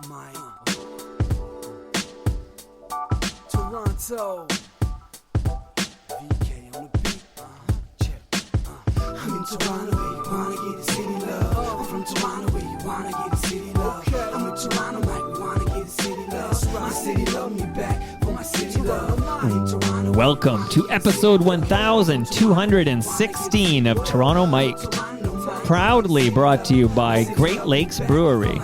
Mike. Toronto. VK on the beat. Check. I'm in Toronto where you wanna get the city love. I'm from Toronto where you wanna get the city love. I'm in Toronto like we wanna get the city love. My city love me back for my city love. Welcome to episode 1216 of Toronto Mic'd. Proudly brought to you by Great Lakes Brewery,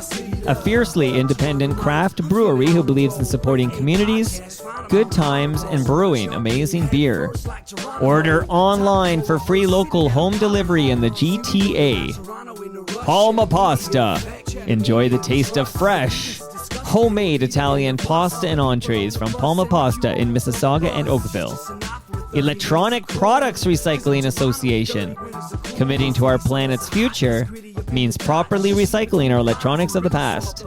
a fiercely independent craft brewery who believes in supporting communities, good times, and brewing amazing beer. Order online for free local home delivery in the GTA. Palma Pasta. Enjoy the taste of fresh, homemade Italian pasta and entrees from Palma Pasta in Mississauga and Oakville. Electronic Products Recycling Association. Committing to our planet's future means properly recycling our electronics of the past.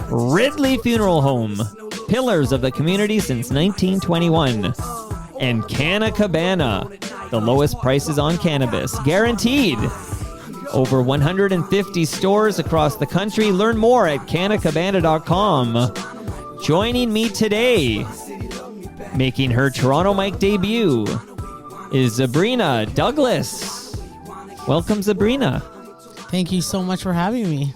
Ridley Funeral Home. Pillars of the community since 1921. And Canna Cabana. The lowest prices on cannabis. Guaranteed. Over 150 stores across the country. Learn more at cannacabana.com. Joining me today, making her Toronto Mic debut, is Zabrina Douglas. Welcome, Zabrina. Thank you so much for having me.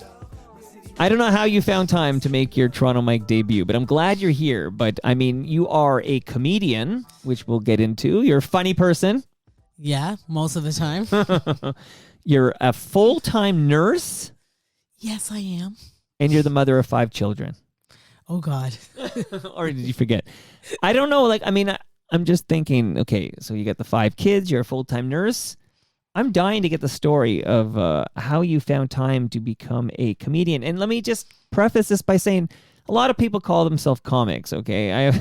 I don't know how you found time to make your Toronto Mic debut, but I'm glad you're here. But, I mean, you are a comedian, which we'll get into. You're a funny person. Yeah, most of the time. You're a full-time nurse. Yes, I am. And you're the mother of 5 children. Oh, God. Or did you forget? I don't know. I'm just thinking, okay, so you got the 5 kids. You're a full-time nurse. I'm dying to get the story of how you found time to become a comedian. And let me just preface this by saying a lot of people call themselves comics, okay?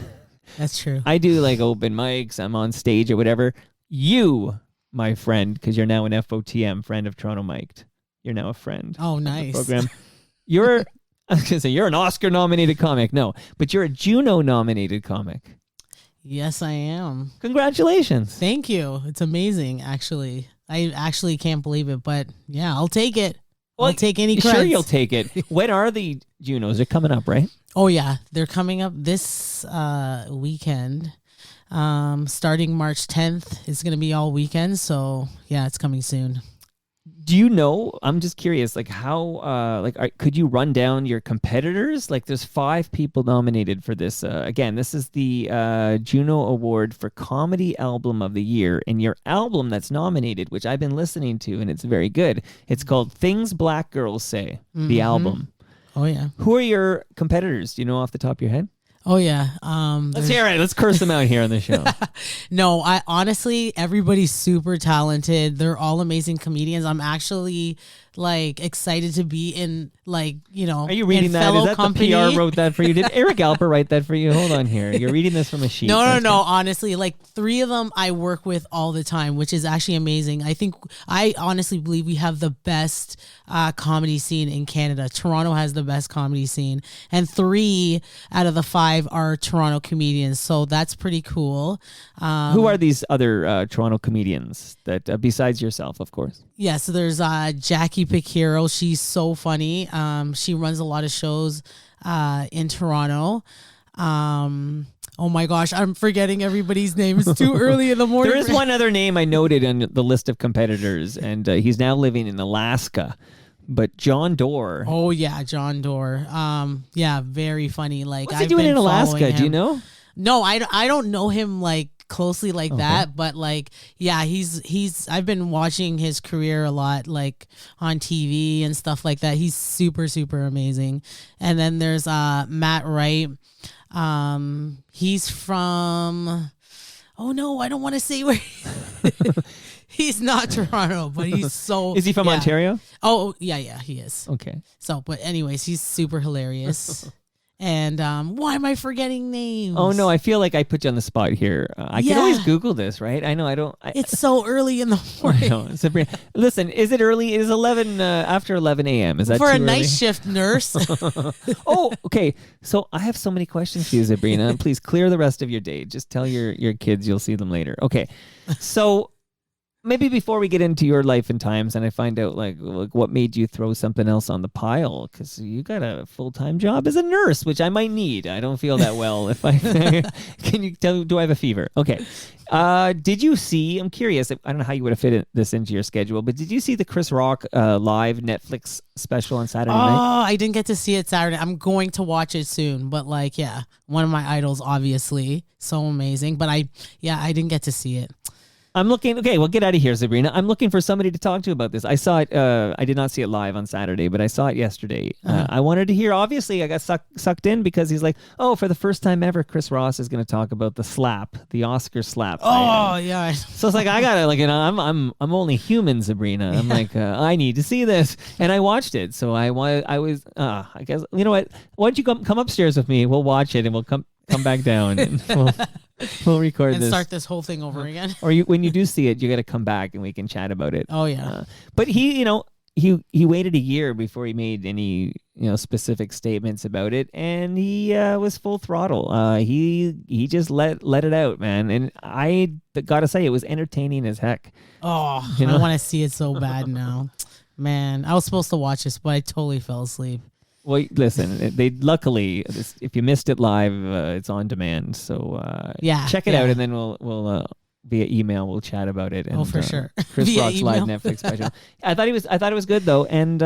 That's true. I do like open mics. I'm on stage or whatever. You, my friend, because you're now an FOTM, friend of Toronto Mic'd. You're now a friend. Oh, nice. Program. I was going to say, you're an Oscar-nominated comic. No, but you're a Juno-nominated comic. Yes, I am. Congratulations. Thank you. It's amazing, actually. I actually can't believe it, but yeah, I'll take it. Well, I'll take any credit. Sure, you'll take it. When are the Junos? They're coming up, right? Oh, yeah. They're coming up this weekend. Starting March 10th. It's going to be all weekend, so yeah, it's coming soon. Do you know, I'm just curious, could you run down your competitors? Like, there's 5 people nominated for this. Again, this is the Juno Award for Comedy Album of the Year. And your album that's nominated, which I've been listening to, and it's very good. It's called Things Black Girls Say, the album. Oh, yeah. Who are your competitors? Do you know off the top of your head? Oh, yeah. Let's hear it. Let's curse them out here on the show. No, I honestly, everybody's super talented. They're all amazing comedians. I'm actually excited to be in Are you reading that? Is that company? the PR wrote that for you? Did Eric Alper write that for you? Hold on here. You're reading this from a sheet. No. Honestly, 3 of them I work with all the time, which is actually amazing. I honestly believe we have the best comedy scene in Canada. Toronto has the best comedy scene, and 3 out of the 5 are Toronto comedians. So that's pretty cool. Who are these other Toronto comedians that besides yourself, of course? Yeah, so there's Jackie Picchero. She's so funny. She runs a lot of shows in Toronto. Oh my gosh, I'm forgetting everybody's name. It's too early in the morning. There is one other name I noted on the list of competitors, and he's now living in Alaska. But John Doerr. Oh yeah, John Doerr. Yeah, very funny. What's he doing in Alaska? Do you know? No, I don't know him closely that, but he's I've been watching his career a lot on TV and stuff like that. He's super, super amazing. And then there's Matt Wright. He's from I don't want to say where he's not Toronto, but he's so Is he from Ontario? Oh yeah, he is. Okay. So but anyways, he's super hilarious. And why am I forgetting names? Oh, no, I feel like I put you on the spot here. I can always Google this, right? I know, I don't... It's so early in the morning. Sabrina, listen, is it early? It is 11, after 11 a.m. Is that for too a early? night shift nurse? Oh, okay. So I have so many questions for you, Zabrina. Please clear the rest of your day. Just tell your kids you'll see them later. Okay. So maybe before we get into your life and times and I find out like what made you throw something else on the pile, because you got a full-time job as a nurse, which I might need. I don't feel that well. If I can you tell, do I have a fever? Okay. Did you see, I'm curious, I don't know how you would have fit this into your schedule, but did you see the Chris Rock live Netflix special on Saturday night? Oh, I didn't get to see it Saturday. I'm going to watch it soon, but like, yeah, one of my idols, obviously. So amazing. But I didn't get to see it. I'm looking. Okay, well, get out of here, Zabrina. I'm looking for somebody to talk to about this. I saw it. I did not see it live on Saturday, but I saw it yesterday. I wanted to hear. Obviously, I got sucked in because he's like, "Oh, for the first time ever, Chris Ross is going to talk about the slap, the Oscar slap." Oh yeah. So it's like I gotta like, I'm only human, Zabrina. I'm like, I need to see this, and I watched it. So I was. I guess you know what? Why don't you come upstairs with me? We'll watch it, and we'll come back down, and we'll record and this. Start this whole thing over again. Or when you do see it, you got to come back and we can chat about it. Oh yeah. But he waited a year before he made any specific statements about it, and he was full throttle. He just let it out, man. And I gotta say, it was entertaining as heck. Oh, I want to see it so bad now, man. I was supposed to watch this, but I totally fell asleep. Well, listen, they luckily, if you missed it live, it's on demand. So check it out, and then we'll via email we'll chat about it. And, for sure. Chris Via Rock's email. live Netflix special. I thought it was good though, and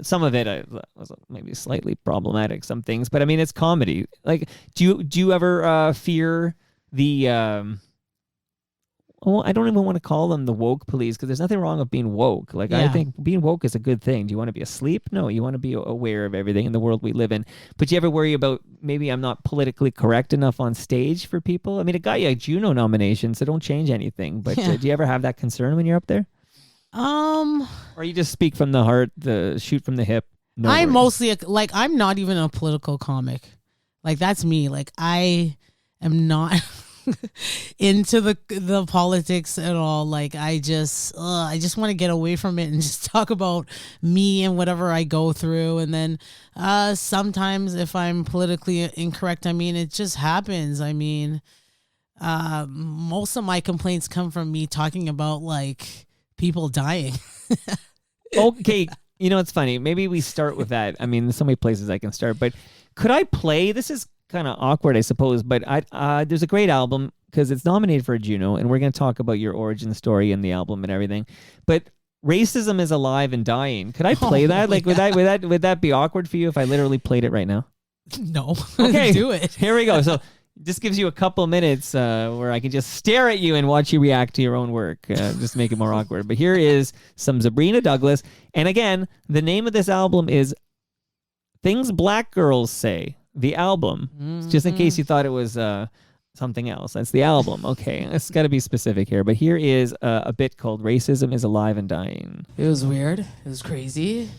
some of it was maybe slightly problematic. Some things, but I mean it's comedy. Like, do you ever fear the? Well, I don't even want to call them the woke police because there's nothing wrong with being woke. Like, I think being woke is a good thing. Do you want to be asleep? No, you want to be aware of everything in the world we live in. But do you ever worry about maybe I'm not politically correct enough on stage for people? I mean, it got you a Juno nomination, so don't change anything. But do you ever have that concern when you're up there? Or you just speak from the heart, shoot from the hip? No I'm worries. mostly I'm not even a political comic. Like, that's me. Like, I am not into the politics at all. Like, I just want to get away from it and just talk about me and whatever I go through. And then sometimes if I'm politically incorrect, I mean, it just happens. I mean, most of my complaints come from me talking about like people dying. Okay, it's funny. Maybe we start with that. I mean, there's so many places I can start, but could I play? This is kind of awkward, I suppose, but there's a great album because it's nominated for a Juno, and we're going to talk about your origin story and the album and everything. But Racism is Alive and Dying. Could I play that? Like, would that be awkward for you if I literally played it right now? No. Okay, do it. Here we go. So this gives you a couple minutes where I can just stare at you and watch you react to your own work. Just make it more awkward. But here is some Zabrina Douglas. And again, the name of this album is Things Black Girls Say. The album, just in case you thought it was something else. That's the album. Okay, it's got to be specific here. But here is a bit called Racism is Alive and Dying. It was weird. It was crazy.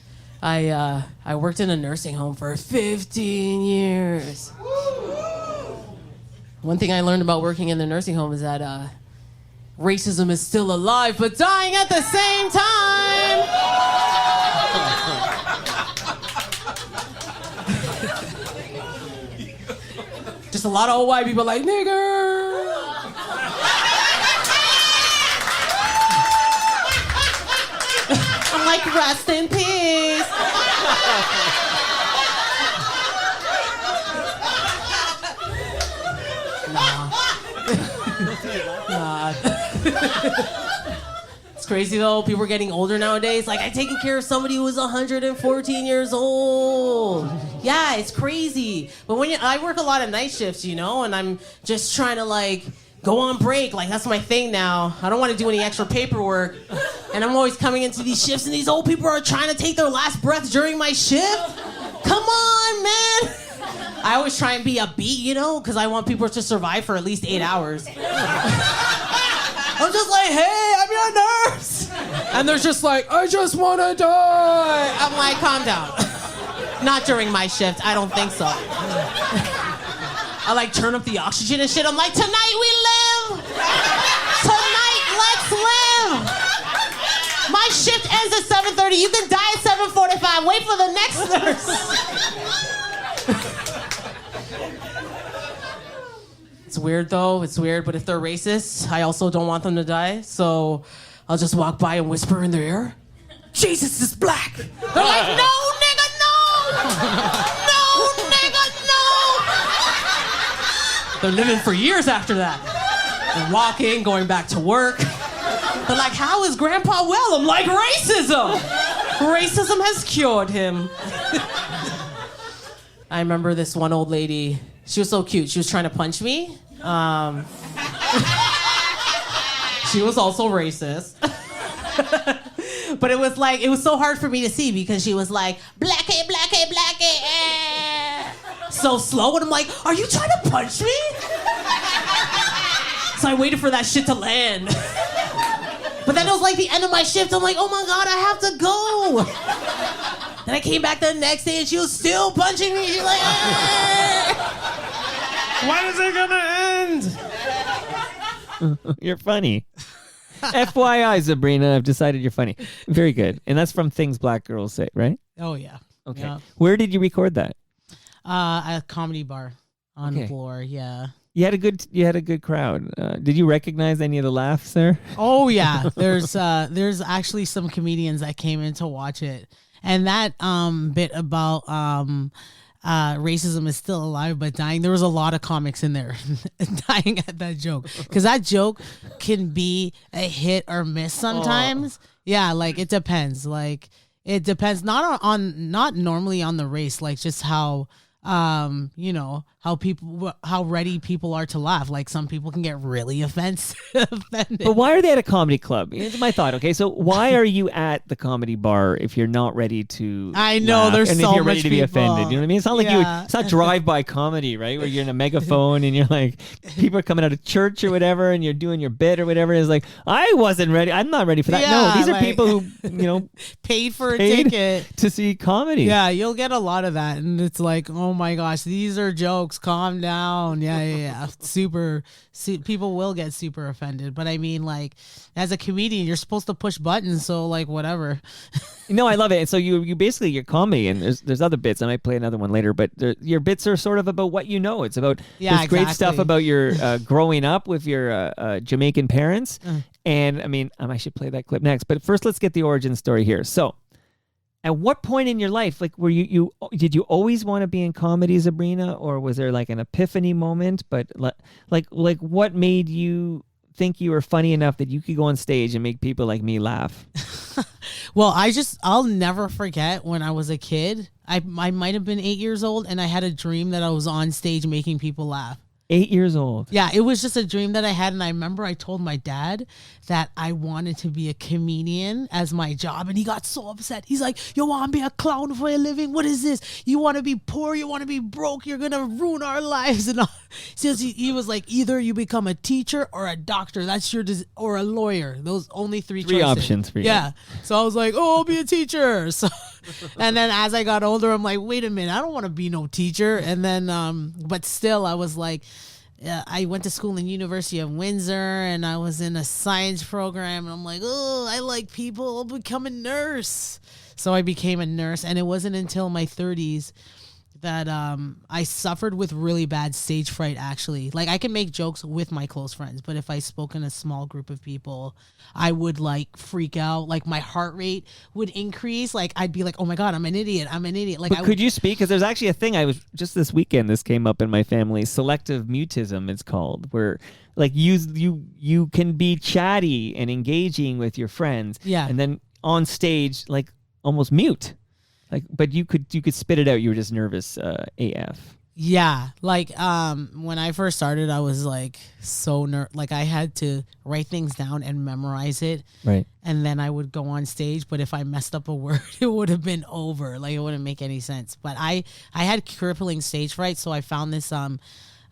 I worked in a nursing home for 15 years. One thing I learned about working in the nursing home is that racism is still alive but dying at the same time. Just a lot of old white people like, nigger. I'm like, rest in peace. Nah. It's crazy though. People are getting older nowadays. Like, I'm taking care of somebody who was 114 years old. Yeah, it's crazy. But I work a lot of night shifts, and I'm just trying to like go on break. Like, that's my thing now. I don't want to do any extra paperwork. And I'm always coming into these shifts and these old people are trying to take their last breath during my shift. Come on, man. I always try and be upbeat, because I want people to survive for at least 8 hours. I'm just like, hey, I'm your nurse. And they're just like, I just want to die. I'm like, calm down. Not during my shift. I don't think so. I like turn up the oxygen and shit. I'm like, tonight we live. Tonight, let's live. My shift ends at 7:30. You can die at 7:45. Wait for the next nurse. It's weird though. It's weird, but if they're racist, I also don't want them to die. So I'll just walk by and whisper in their ear, Jesus is black. They're like, no, nigga, no. No, nigga, no. They're living for years after that. They're walking, going back to work. They're like, how is Grandpa well? I'm like, racism. Racism has cured him. I remember this one old lady. She was so cute. She was trying to punch me. She was also racist. But it was so hard for me to see because she was like, blackie, blackie, blackie, eh. So slow, and I'm like, are you trying to punch me? So I waited for that shit to land. But then it was like the end of my shift. I'm like, oh my God, I have to go. Then I came back the next day and she was still punching me. She's like, eh. When is it gonna end? You're funny. FYI, Zabrina, I've decided you're funny. Very good. And that's from Things Black Girls Say, right? Oh yeah. Okay. Yeah. Where did you record that? A comedy bar on the floor. Yeah. You had a good crowd. Did you recognize any of the laughs there? Oh yeah. There's actually some comedians that came in to watch it. And that bit about racism is still alive but dying. There was a lot of comics in there dying at that joke because that joke can be a hit or miss sometimes. Yeah, like it depends. Like it depends not normally on the race, like just how how ready people are to laugh. Like some people can get really offended. But why are they at a comedy club? Here's my thought. Okay, so why are you at the comedy bar if you're not ready to? I know laugh, there's and so if you're much ready to be people. offended. You know what I mean? It's not like it's not drive-by comedy, right? Where you're in a megaphone and you're like, people are coming out of church or whatever, and you're doing your bit or whatever. It's like I wasn't ready. I'm not ready for that. No, these are people who paid for a ticket to see comedy. Yeah, you'll get a lot of that, and it's like, oh my gosh, these are jokes. Calm down. Yeah. People will get super offended, but I mean, like, as a comedian, you're supposed to push buttons, so like whatever. No, I love it. And so you basically your comedy, and there's other bits. I might play another one later, but your bits are sort of about what you know. It's about there's great stuff about your growing up with your Jamaican parents, and I mean, I should play that clip next. But first, let's get the origin story here. So, at what point in your life, like, were did you always want to be in comedy, Zabrina, or was there like an epiphany moment? But like what made you think you were funny enough that you could go on stage and make people like me laugh? Well, I'll never forget when I was a kid. I might have been 8 years old, and I had a dream that I was on stage making people laugh. 8 years old. Yeah, it was just a dream that I had, and I remember I told my dad that I wanted to be a comedian as my job, and he got so upset. He's like, you want to be a clown for a living? What is this? You want to be poor? You want to be broke? You're going to ruin our lives. And all. So he was like, either you become a teacher or a doctor. That's or a lawyer. Those only three choices. Options for you. Yeah. So I was like, oh, I'll be a teacher. So, and then as I got older, I'm like, wait a minute, I don't want to be no teacher. And then, but still, I was like, I went to school in University of Windsor, and I was in a science program, and I'm like, oh, I like people, I'll become a nurse. So I became a nurse, and it wasn't until my 30s that I suffered with really bad stage fright, actually. Like, I can make jokes with my close friends, but if I spoke in a small group of people, I would, like, freak out. Like, my heart rate would increase. Like, I'd be like, oh, my God, I'm an idiot. Like, but could you speak? Because there's actually a thing just this weekend, this came up in my family. Selective mutism, it's called, where, like, you can be chatty and engaging with your friends. Yeah. And then on stage, like, almost mute. Like, but you could spit it out. You were just nervous AF. Yeah, like when I first started, I was like so like I had to write things down and memorize it. Right. And then I would go on stage, but if I messed up a word, it would have been over. Like, it wouldn't make any sense. But I had crippling stage fright, so I found this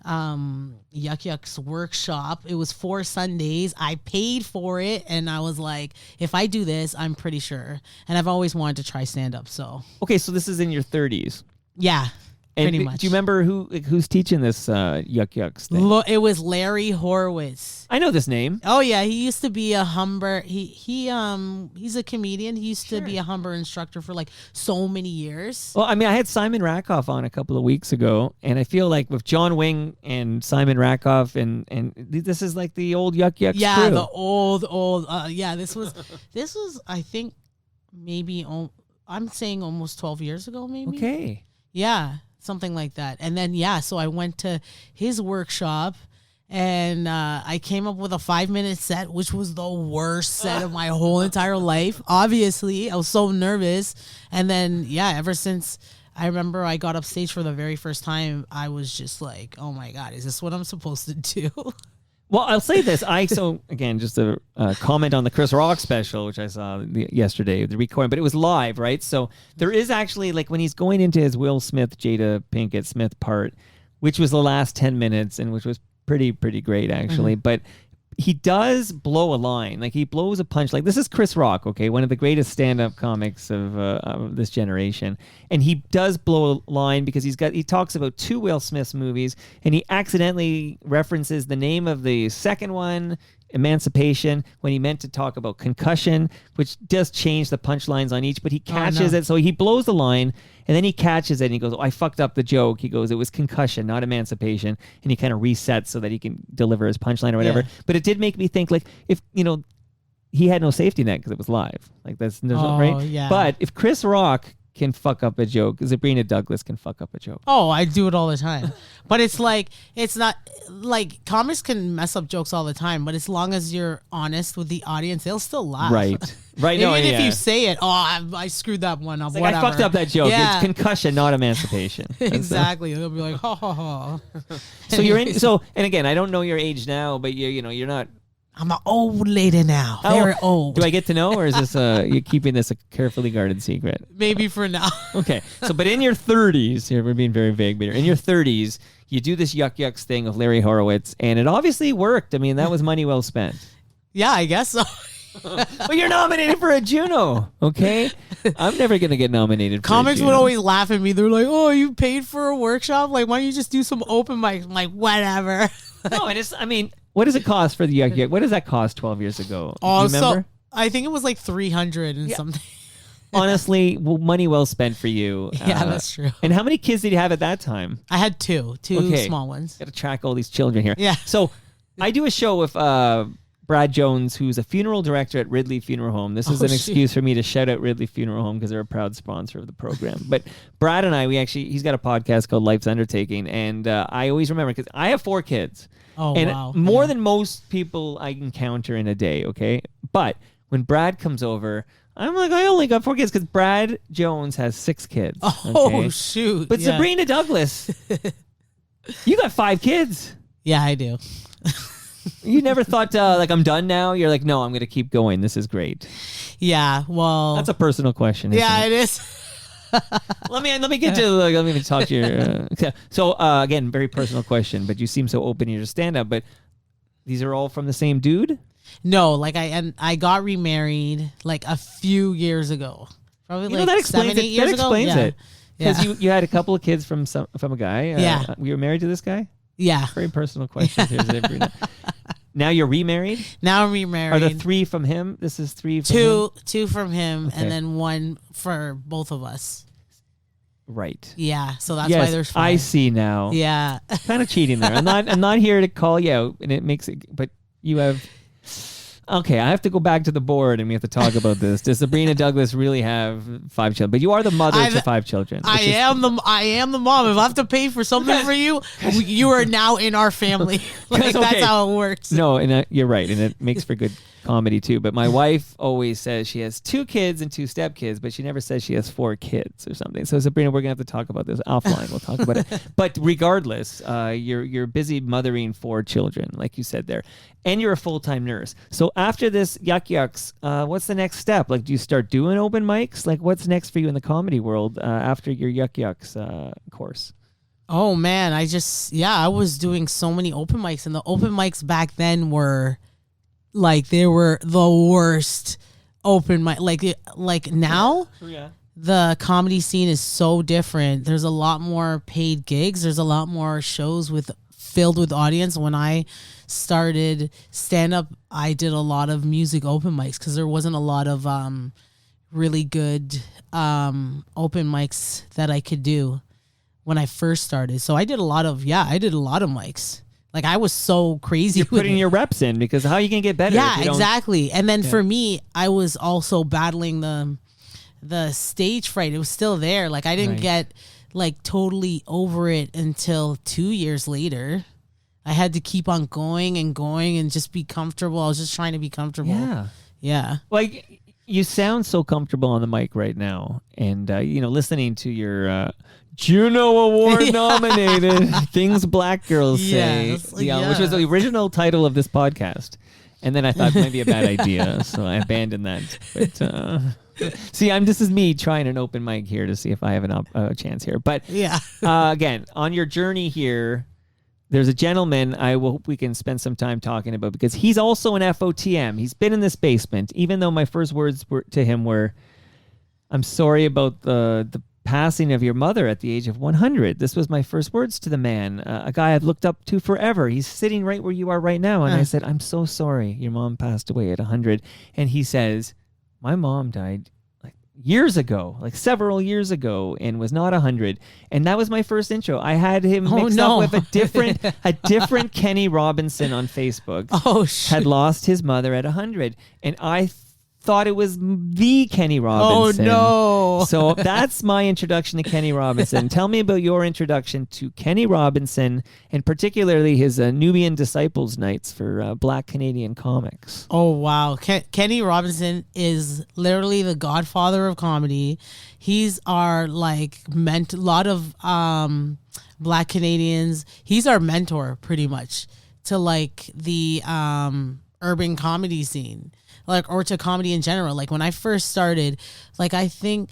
Yuck Yuck's workshop. It was 4 Sundays. I paid for it, and I was like, if I do this, I'm pretty sure. And I've always wanted to try stand up. So okay, so this is in your 30s. Yeah. And Pretty much. Do you remember who's teaching this Yuck Yucks thing? It was Larry Horowitz. I know this name. Oh yeah, he used to be a Humber. He's a comedian. He used to be a Humber instructor for like so many years. Well, I mean, I had Simon Rakoff on a couple of weeks ago, and I feel like with John Wing and Simon Rakoff, and this is like the old Yuck Yucks Yeah, crew. the old. Yeah, this was I think maybe I'm saying almost 12 years ago, maybe. Okay. Yeah, something like that. And then so I went to his workshop. And I came up with a 5-minute set, which was the worst set of my whole entire life. Obviously, I was so nervous. And then, ever since I remember I got up stage for the very first time, I was just like, oh my God, is this what I'm supposed to do? Well, I'll say this. Again, just a comment on the Chris Rock special, which I saw yesterday, the recording, but it was live, right? So there is actually, like, when he's going into his Will Smith, Jada Pinkett Smith part, which was the last 10 minutes and which was pretty great actually, but he does blow a line. Like he blows a punch. Like this is Chris Rock, okay, one of the greatest stand-up comics of this generation, and he does blow a line because he talks about 2 Will Smith movies, and he accidentally references the name of the second one, Emancipation, when he meant to talk about Concussion, which does change the punchlines on each, but he catches it. So he blows the line and then he catches it and he goes, I fucked up the joke. He goes, it was Concussion, not Emancipation. And he kind of resets so that he can deliver his punchline or whatever. But it did make me think, like, if, he had no safety net because it was live. Like there's right? Yeah. But if Chris Rock can fuck up a joke, Zabrina Douglas can fuck up a joke. Oh, I do it all the time. But it's not like comics can mess up jokes all the time, but as long as you're honest with the audience, they'll still laugh. Right. Even if you say it, I screwed that one up. Like, whatever. I fucked up that joke. Yeah. It's Concussion, not Emancipation. Exactly. They'll be like, ha ha ha. So you're in. So, and again, I don't know your age now, but you're not. I'm an old lady now. Very old. Do I get to know, or is this you're keeping this a carefully guarded secret? Maybe for now. Okay. So, but in your 30s, here we're being very vague, but in your 30s, you do this Yuck Yucks thing with Larry Horowitz, and it obviously worked. I mean, that was money well spent. Yeah, I guess so. But you're nominated for a Juno, okay? I'm never going to get nominated for Comics a Juno. would always laugh at me. They're like, oh, you paid for a workshop? Like, why don't you just do some open mics? I'm like, whatever. No, what does it cost for the Yuck Yuck? What does that cost 12 years ago? Oh, do you remember? so I think it was like 300 and something. Honestly, money well spent for you. Yeah, that's true. And how many kids did you have at that time? I had two small ones. Got to track all these children here. Yeah. So I do a show with Brad Jones, who's a funeral director at Ridley Funeral Home. This is an excuse for me to shout out Ridley Funeral Home because they're a proud sponsor of the program. But Brad and I, he's got a podcast called Life's Undertaking, and I always remember because I have 4 kids. Oh, and wow. more than most people I encounter in a day, okay? But when Brad comes over, I'm like, I only got 4 kids because Brad Jones has 6 kids. Oh, okay? shoot. But yeah. Zabrina Douglas, you got 5 kids. Yeah, I do. You never thought, I'm done now? You're like, no, I'm going to keep going. This is great. Yeah, well. That's a personal question, isn't yeah, it? it is. Let me get to, let me talk to your, so again, very personal question, but you seem so open in your stand-up, but these are all from the same dude? No, like I got remarried like a few years ago. Probably like that explains 7-8 years ago. That explains it. Because Yeah. you had a couple of kids from a guy. Yeah. You were married to this guy? Yeah. Very personal question here, Zabrina. Now you're remarried? Now I'm remarried. Are there 3 from him? This is 3 from him? Two from him, Okay. and then 1 for both of us. Right. Yeah, so that's Yes, why there's 5. I see now. Yeah. Kind of cheating there. I'm not here to call you out, and it makes it. But you have. Okay, I have to go back to the board, and we have to talk about this. Does Zabrina Douglas really have 5 children? But you are the mother to 5 children. I am the mom. If I have to pay for something for you, you are now in our family. Like that's how it works. No, and you're right, and it makes for good comedy too. But my wife always says she has 2 kids and 2 stepkids, but she never says she has 4 kids or something. So Zabrina, we're gonna have to talk about this offline. We'll talk about it. But regardless, you're busy mothering 4 children, like you said there, and you're a full-time nurse. So after this Yuck Yucks, what's the next step? Like, do you start doing open mics? Like, what's next for you in the comedy world after your Yuck Yucks course? Oh man, I was doing so many open mics, and the open mics back then were like they were the worst open mic. Like now, the comedy scene is so different. There's a lot more paid gigs. There's a lot more shows filled with audience. When I started stand up, I did a lot of music open mics because there wasn't a lot of really good open mics that I could do when I first started. So I did a lot of mics. Like I was so crazy. You're putting your reps in because how are you gonna get better? Yeah, exactly. And then for me, I was also battling the stage fright. It was still there. Like I didn't get like totally over it until 2 years later. I had to keep on going and just be comfortable. I was just trying to be comfortable. Yeah. Like you sound so comfortable on the mic right now, and listening to your Juno Award nominated Things Black Girls Say, which was the original title of this podcast. And then I thought it might be a bad idea, so I abandoned that. But see, this is me trying an open mic here to see if I have a chance here. But again, on your journey here, there's a gentleman I hope we can spend some time talking about because he's also an FOTM. He's been in this basement, even though my first words to him were, I'm sorry about the passing of your mother at the age of 100. This was my first words to the man, a guy I've looked up to forever. He's sitting right where you are right now. And I said, I'm so sorry your mom passed away at 100. And he says, my mom died like years ago, like several years ago, and was not 100. And that was my first intro. I had him mixed up with a different Kenny Robinson on Facebook. Oh, shit. Had lost his mother at 100. And I thought it was the Kenny Robinson. Oh, no. So that's my introduction to Kenny Robinson. Tell me about your introduction to Kenny Robinson, and particularly his Nubian Disciples nights for Black Canadian comics. Oh, wow. Kenny Robinson is literally the godfather of comedy. He's our, like, a lot of Black Canadians. He's our mentor, pretty much, to, like, the urban comedy scene. Like, or to comedy in general. Like when I first started, like I think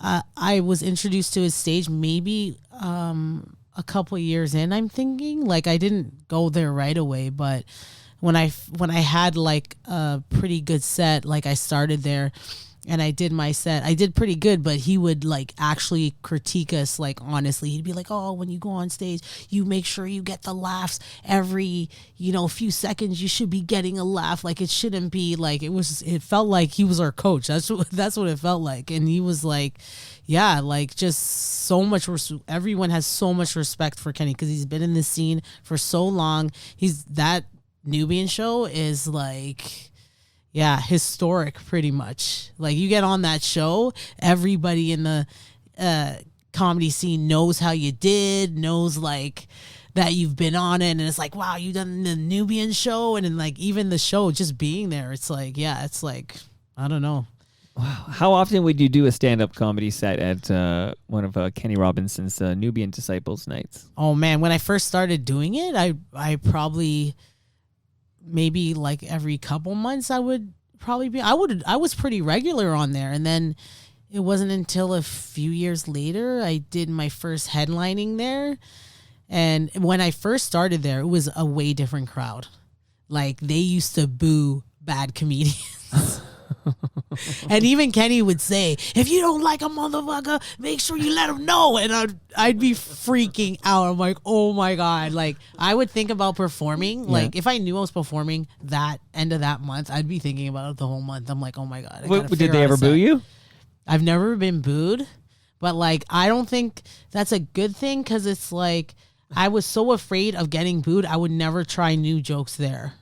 I was introduced to his stage maybe a couple years in. I'm thinking like I didn't go there right away, but when I had like a pretty good set, like I started there and I did my set. I did pretty good, but he would like actually critique us like honestly. He'd be like, "Oh, when you go on stage, you make sure you get the laughs every, few seconds. You should be getting a laugh. Like it shouldn't be like it felt like he was our coach. That's what it felt like." And he was like, yeah, like just so much. Everyone has so much respect for Kenny because he's been in this scene for so long. That Nubian show is like, yeah, historic pretty much. Like you get on that show, everybody in the comedy scene knows how you did, knows like that you've been on it, and it's like, wow, you done the Nubian show, and then like even the show just being there, it's like, yeah, it's like, I don't know. Wow. How often would you do a stand-up comedy set at one of Kenny Robinson's Nubian Disciples nights? Oh man, when I first started doing it, I probably maybe like every couple months I was pretty regular on there. And then it wasn't until a few years later I did my first headlining there. And when I first started there, it was a way different crowd. Like they used to boo bad comedians. And even Kenny would say, if you don't like a motherfucker, make sure you let him know. And I'd be freaking out. I'm like, oh my God. Like I would think about performing. Yeah. Like if I knew I was performing that end of that month, I'd be thinking about it the whole month. I'm like, oh my God. Did they ever boo you? I've never been booed, but like, I don't think that's a good thing. Cause it's like, I was so afraid of getting booed. I would never try new jokes there.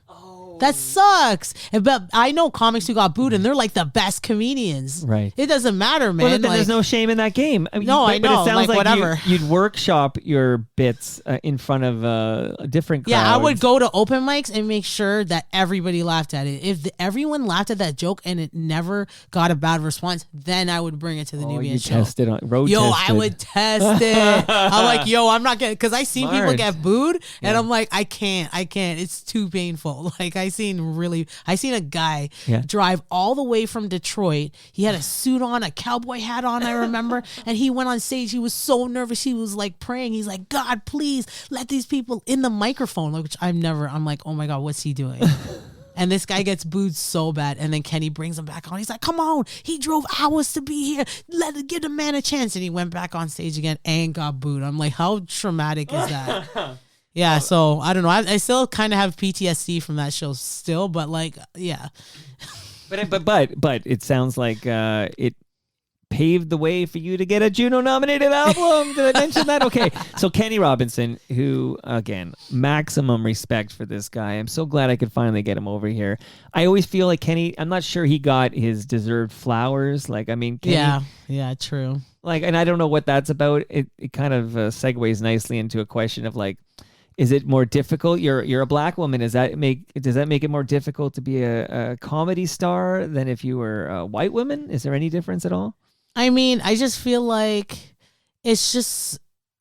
That sucks. But I know comics who got booed and they're like the best comedians. Like it doesn't matter, man. Well, then there's no shame in that game. I know. But it sounds like whatever. You'd workshop your bits in front of different crowds. Yeah, I would go to open mics and make sure that everybody laughed at it. If everyone laughed at that joke and it never got a bad response, then I would bring it to the Nubian show. Test it on road. I would test it. I'm like, I'm not getting, because I seen people get booed and I'm like, I can't. It's too painful. Like I seen a guy drive all the way from Detroit. He had a suit on, a cowboy hat on, I remember. And he went on stage. He was so nervous. He was like praying. He's like, God, please let these people in the microphone, which I'm like, oh my God, what's he doing? And this guy gets booed so bad. And then Kenny brings him back on. He's like, come on. He drove hours to be here. Give the man a chance. And he went back on stage again and got booed. I'm like, how traumatic is that? Yeah, so I don't know. I still kind of have PTSD from that show still, but like, yeah. But it sounds like it paved the way for you to get a Juno nominated album. Did I mention that? Okay. So Kenny Robinson, who, again, maximum respect for this guy. I'm so glad I could finally get him over here. I always feel like Kenny, I'm not sure he got his deserved flowers. Like, I mean, Kenny, yeah, true. Like, and I don't know what that's about. It kind of segues nicely into a question of like, is it more difficult? You're a black woman. Does that make it more difficult to be a comedy star than if you were a white woman? Is there any difference at all? I mean, I just feel like it's just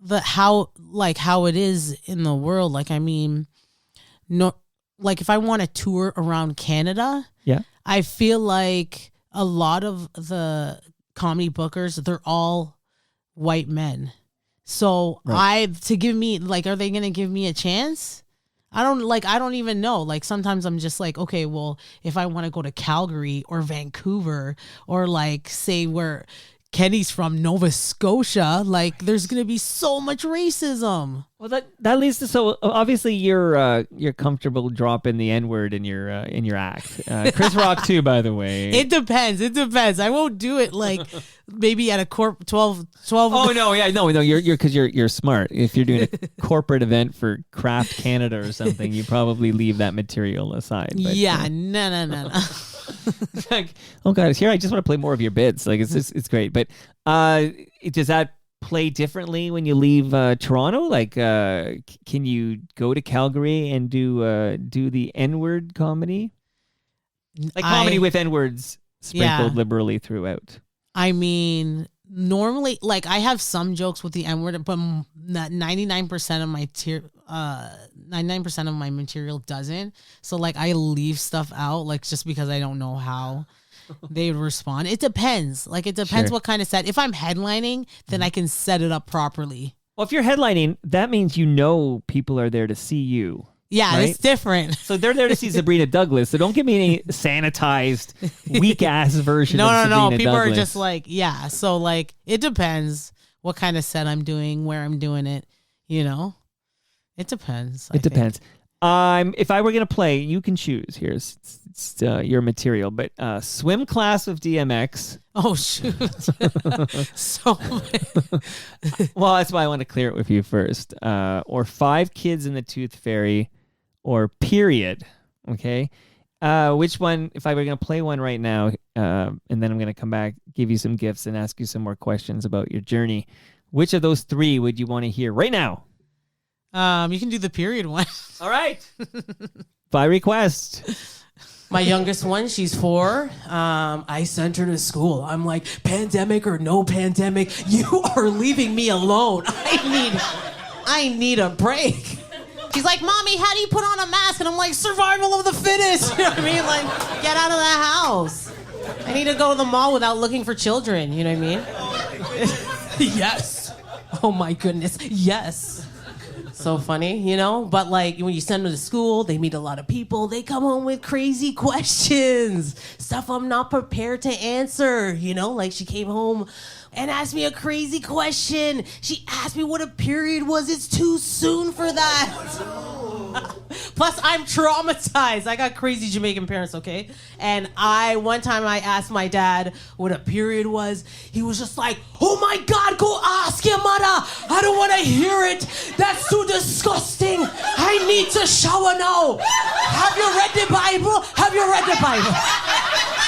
how it is in the world. Like, I mean, no, like if I want to tour around Canada, yeah, I feel like a lot of the comedy bookers, they're all white men. So are they going to give me a chance? I don't even know. Like sometimes I'm just like, okay, well, if I want to go to Calgary or Vancouver or like say where Kenny's from, Nova Scotia, like there's going to be so much racism. Well, that leads to, so obviously you're comfortable dropping the N-word in your act. Chris Rock too, by the way. It depends. I won't do it like maybe at a 12. Oh no, yeah, no, you're smart. If you're doing a corporate event for Craft Canada or something, you probably leave that material aside. But, yeah, no. Like, oh guys, here I just want to play more of your bits. Like it's great. But does that play differently when you leave Toronto? Like, can you go to Calgary and do the N-word comedy? Like comedy with N-words sprinkled liberally throughout. I mean, normally, like I have some jokes with the N-word, but 99% of my 99% of my material doesn't. So like I leave stuff out, like just because I don't know how they would respond. It depends. Like it depends what kind of set. If I'm headlining, then I can set it up properly. Well, if you're headlining, that means people are there to see you. Yeah, right? It's different. So they're there to see Zabrina Douglas. So don't give me any sanitized, weak ass version of Zabrina Douglas. People are just like, yeah. So like, it depends what kind of set I'm doing, where I'm doing it. You know, it depends. It depends. If I were gonna play, you can choose. Here's it's your material, but swim class with DMX. Oh shoot! So, well, that's why I want to clear it with you first. Or 5 Kids in the Tooth Fairy, or Period. Okay, which one? If I were gonna play one right now, and then I'm gonna come back, give you some gifts, and ask you some more questions about your journey. Which of those 3 would you want to hear right now? You can do the Period one. All right. By request. My youngest one, she's 4. I sent her to school. I'm like, pandemic or no pandemic, you are leaving me alone. I need a break. She's like, Mommy, how do you put on a mask? And I'm like, survival of the fittest. You know what I mean? Like, get out of the house. I need to go to the mall without looking for children. You know what I mean? Yes. Oh my goodness. Yes. So funny, you know? But like when you send them to school, they meet a lot of people. They come home with crazy questions, stuff I'm not prepared to answer, you know? Like she came home and asked me a crazy question. She asked me what a period was. It's too soon for that. Plus, I'm traumatized. I got crazy Jamaican parents, okay? And one time I asked my dad what a period was. He was just like, oh my God, go ask your mother. I don't want to hear it. That's too disgusting. I need to shower now. Have you read the Bible? Have you read the Bible?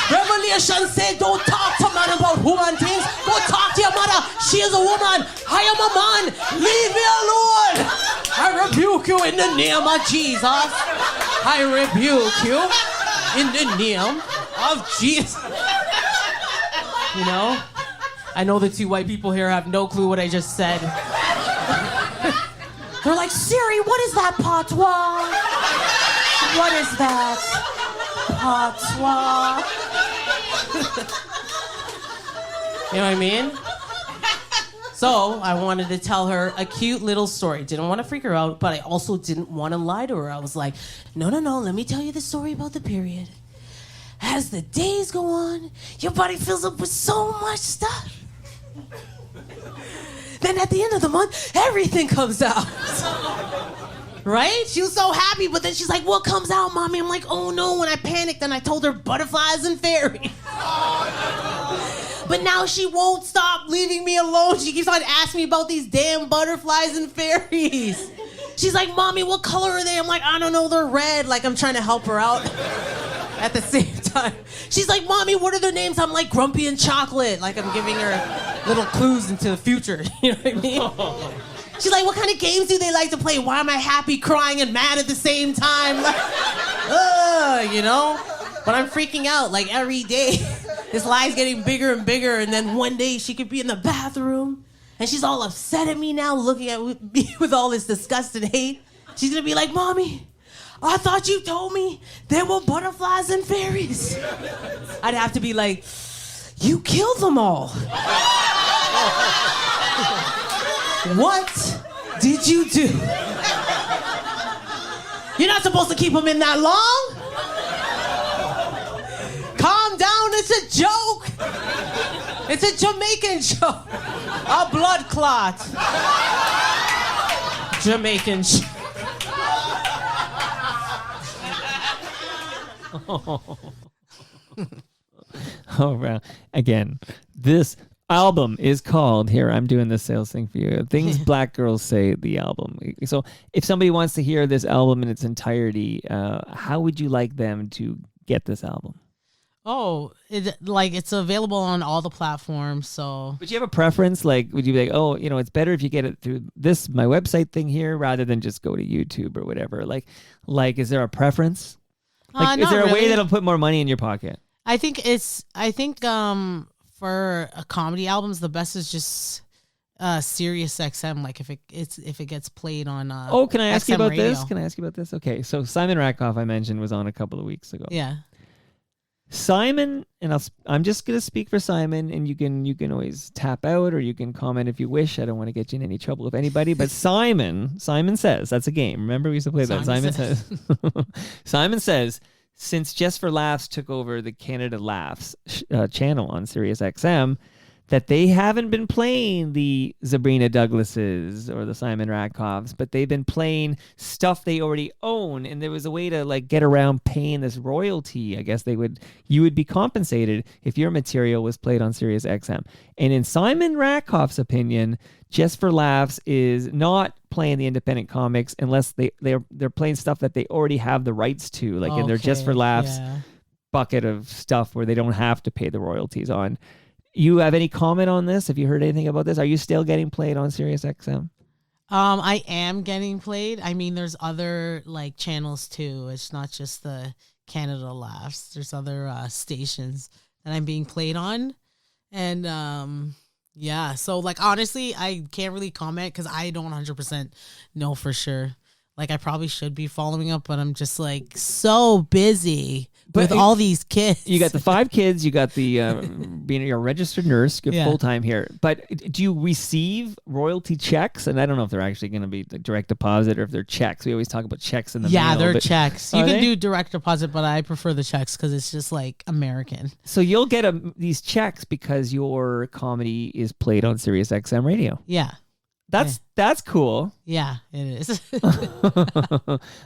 Revelation said, don't talk to man about woman things. Go talk to your mother. She is a woman. I am a man. Leave me alone. I rebuke you in the name of Jesus. I rebuke you in the name of Jesus. You know? I know the 2 white people here have no clue what I just said. They're like, Siri, what is that patois? What is that? Patois. You know what I mean? So I wanted to tell her a cute little story. Didn't want to freak her out, but I also didn't want to lie to her. I was like, no, let me tell you the story about the period. As the days go on, your body fills up with so much stuff. Then at the end of the month, everything comes out. Right? She was so happy, but then she's like, what comes out, Mommy? I'm like, oh no. When I panicked, and I told her butterflies and fairies. But now she won't stop leaving me alone. She keeps on asking me about these damn butterflies and fairies. She's like, Mommy, what color are they? I'm like, I don't know, they're red. Like, I'm trying to help her out at the same time. She's like, Mommy, what are their names? I'm like, Grumpy and Chocolate. Like, I'm giving her little clues into the future. You know what I mean? She's like, what kind of games do they like to play? Why am I happy, crying, and mad at the same time? Like, you know? But I'm freaking out, like, every day. This lie's getting bigger and bigger, and then one day she could be in the bathroom, and she's all upset at me now, looking at me with all this disgust and hate. She's gonna be like, Mommy, I thought you told me there were butterflies and fairies. I'd have to be like, you killed them all. What did you do? You're not supposed to keep them in that long. Calm down, it's a joke. It's a Jamaican joke. A blood clot. Jamaican joke. Oh, wow. Again, this album is called, here, I'm doing this sales thing for you, Things Black Girls Say, the album. So if somebody wants to hear this album in its entirety, how would you like them to get this album? Oh, it's available on all the platforms. So, would you have a preference? Like, would you be like, oh, you know, it's better if you get it through my website thing here rather than just go to YouTube or whatever? Like, is there a preference? Like, is there a way that'll put more money in your pocket? I think for a comedy albums, the best is just Sirius XM. Like if it gets played on. Oh, can I ask you about radio. this? Can I ask you about this? Okay, so Simon Ratkoff, I mentioned, was on a couple of weeks ago. Yeah. Simon, and I'm just gonna speak for Simon, and you can always tap out or you can comment if you wish. I don't want to get you in any trouble with anybody, but Simon says, that's a game. Remember we used to play that. Simon says. Simon says, since Just for Laughs took over the Canada Laughs channel on Sirius XM, that they haven't been playing the Zabrina Douglases or the Simon Ratkoffs, but they've been playing stuff they already own, and there was a way to like get around paying this royalty. I guess you would be compensated if your material was played on Sirius XM. And in Simon Ratkoff's opinion, Just for Laughs is not playing the independent comics unless they're playing stuff that they already have the rights to, like in their Just for Laughs bucket of stuff where they don't have to pay the royalties on. You have any comment on this? Have you heard anything about this? Are you still getting played on Sirius XM? I am getting played. I mean, there's other like channels too. It's not just the Canada Laughs. There's other stations that I'm being played on, and yeah. So like honestly, I can't really comment because I don't 100% know for sure. Like I probably should be following up, but I'm just like so busy with all these kids. You got the 5 kids. You got the being a registered nurse, you're full time here. But do you receive royalty checks? And I don't know if they're actually going to be direct deposit or if they're checks. We always talk about checks in the mail. Yeah, they're checks. You can do direct deposit, but I prefer the checks because it's just like American. So you'll get these checks because your comedy is played on Sirius XM radio. Yeah. That's cool. Yeah, it is.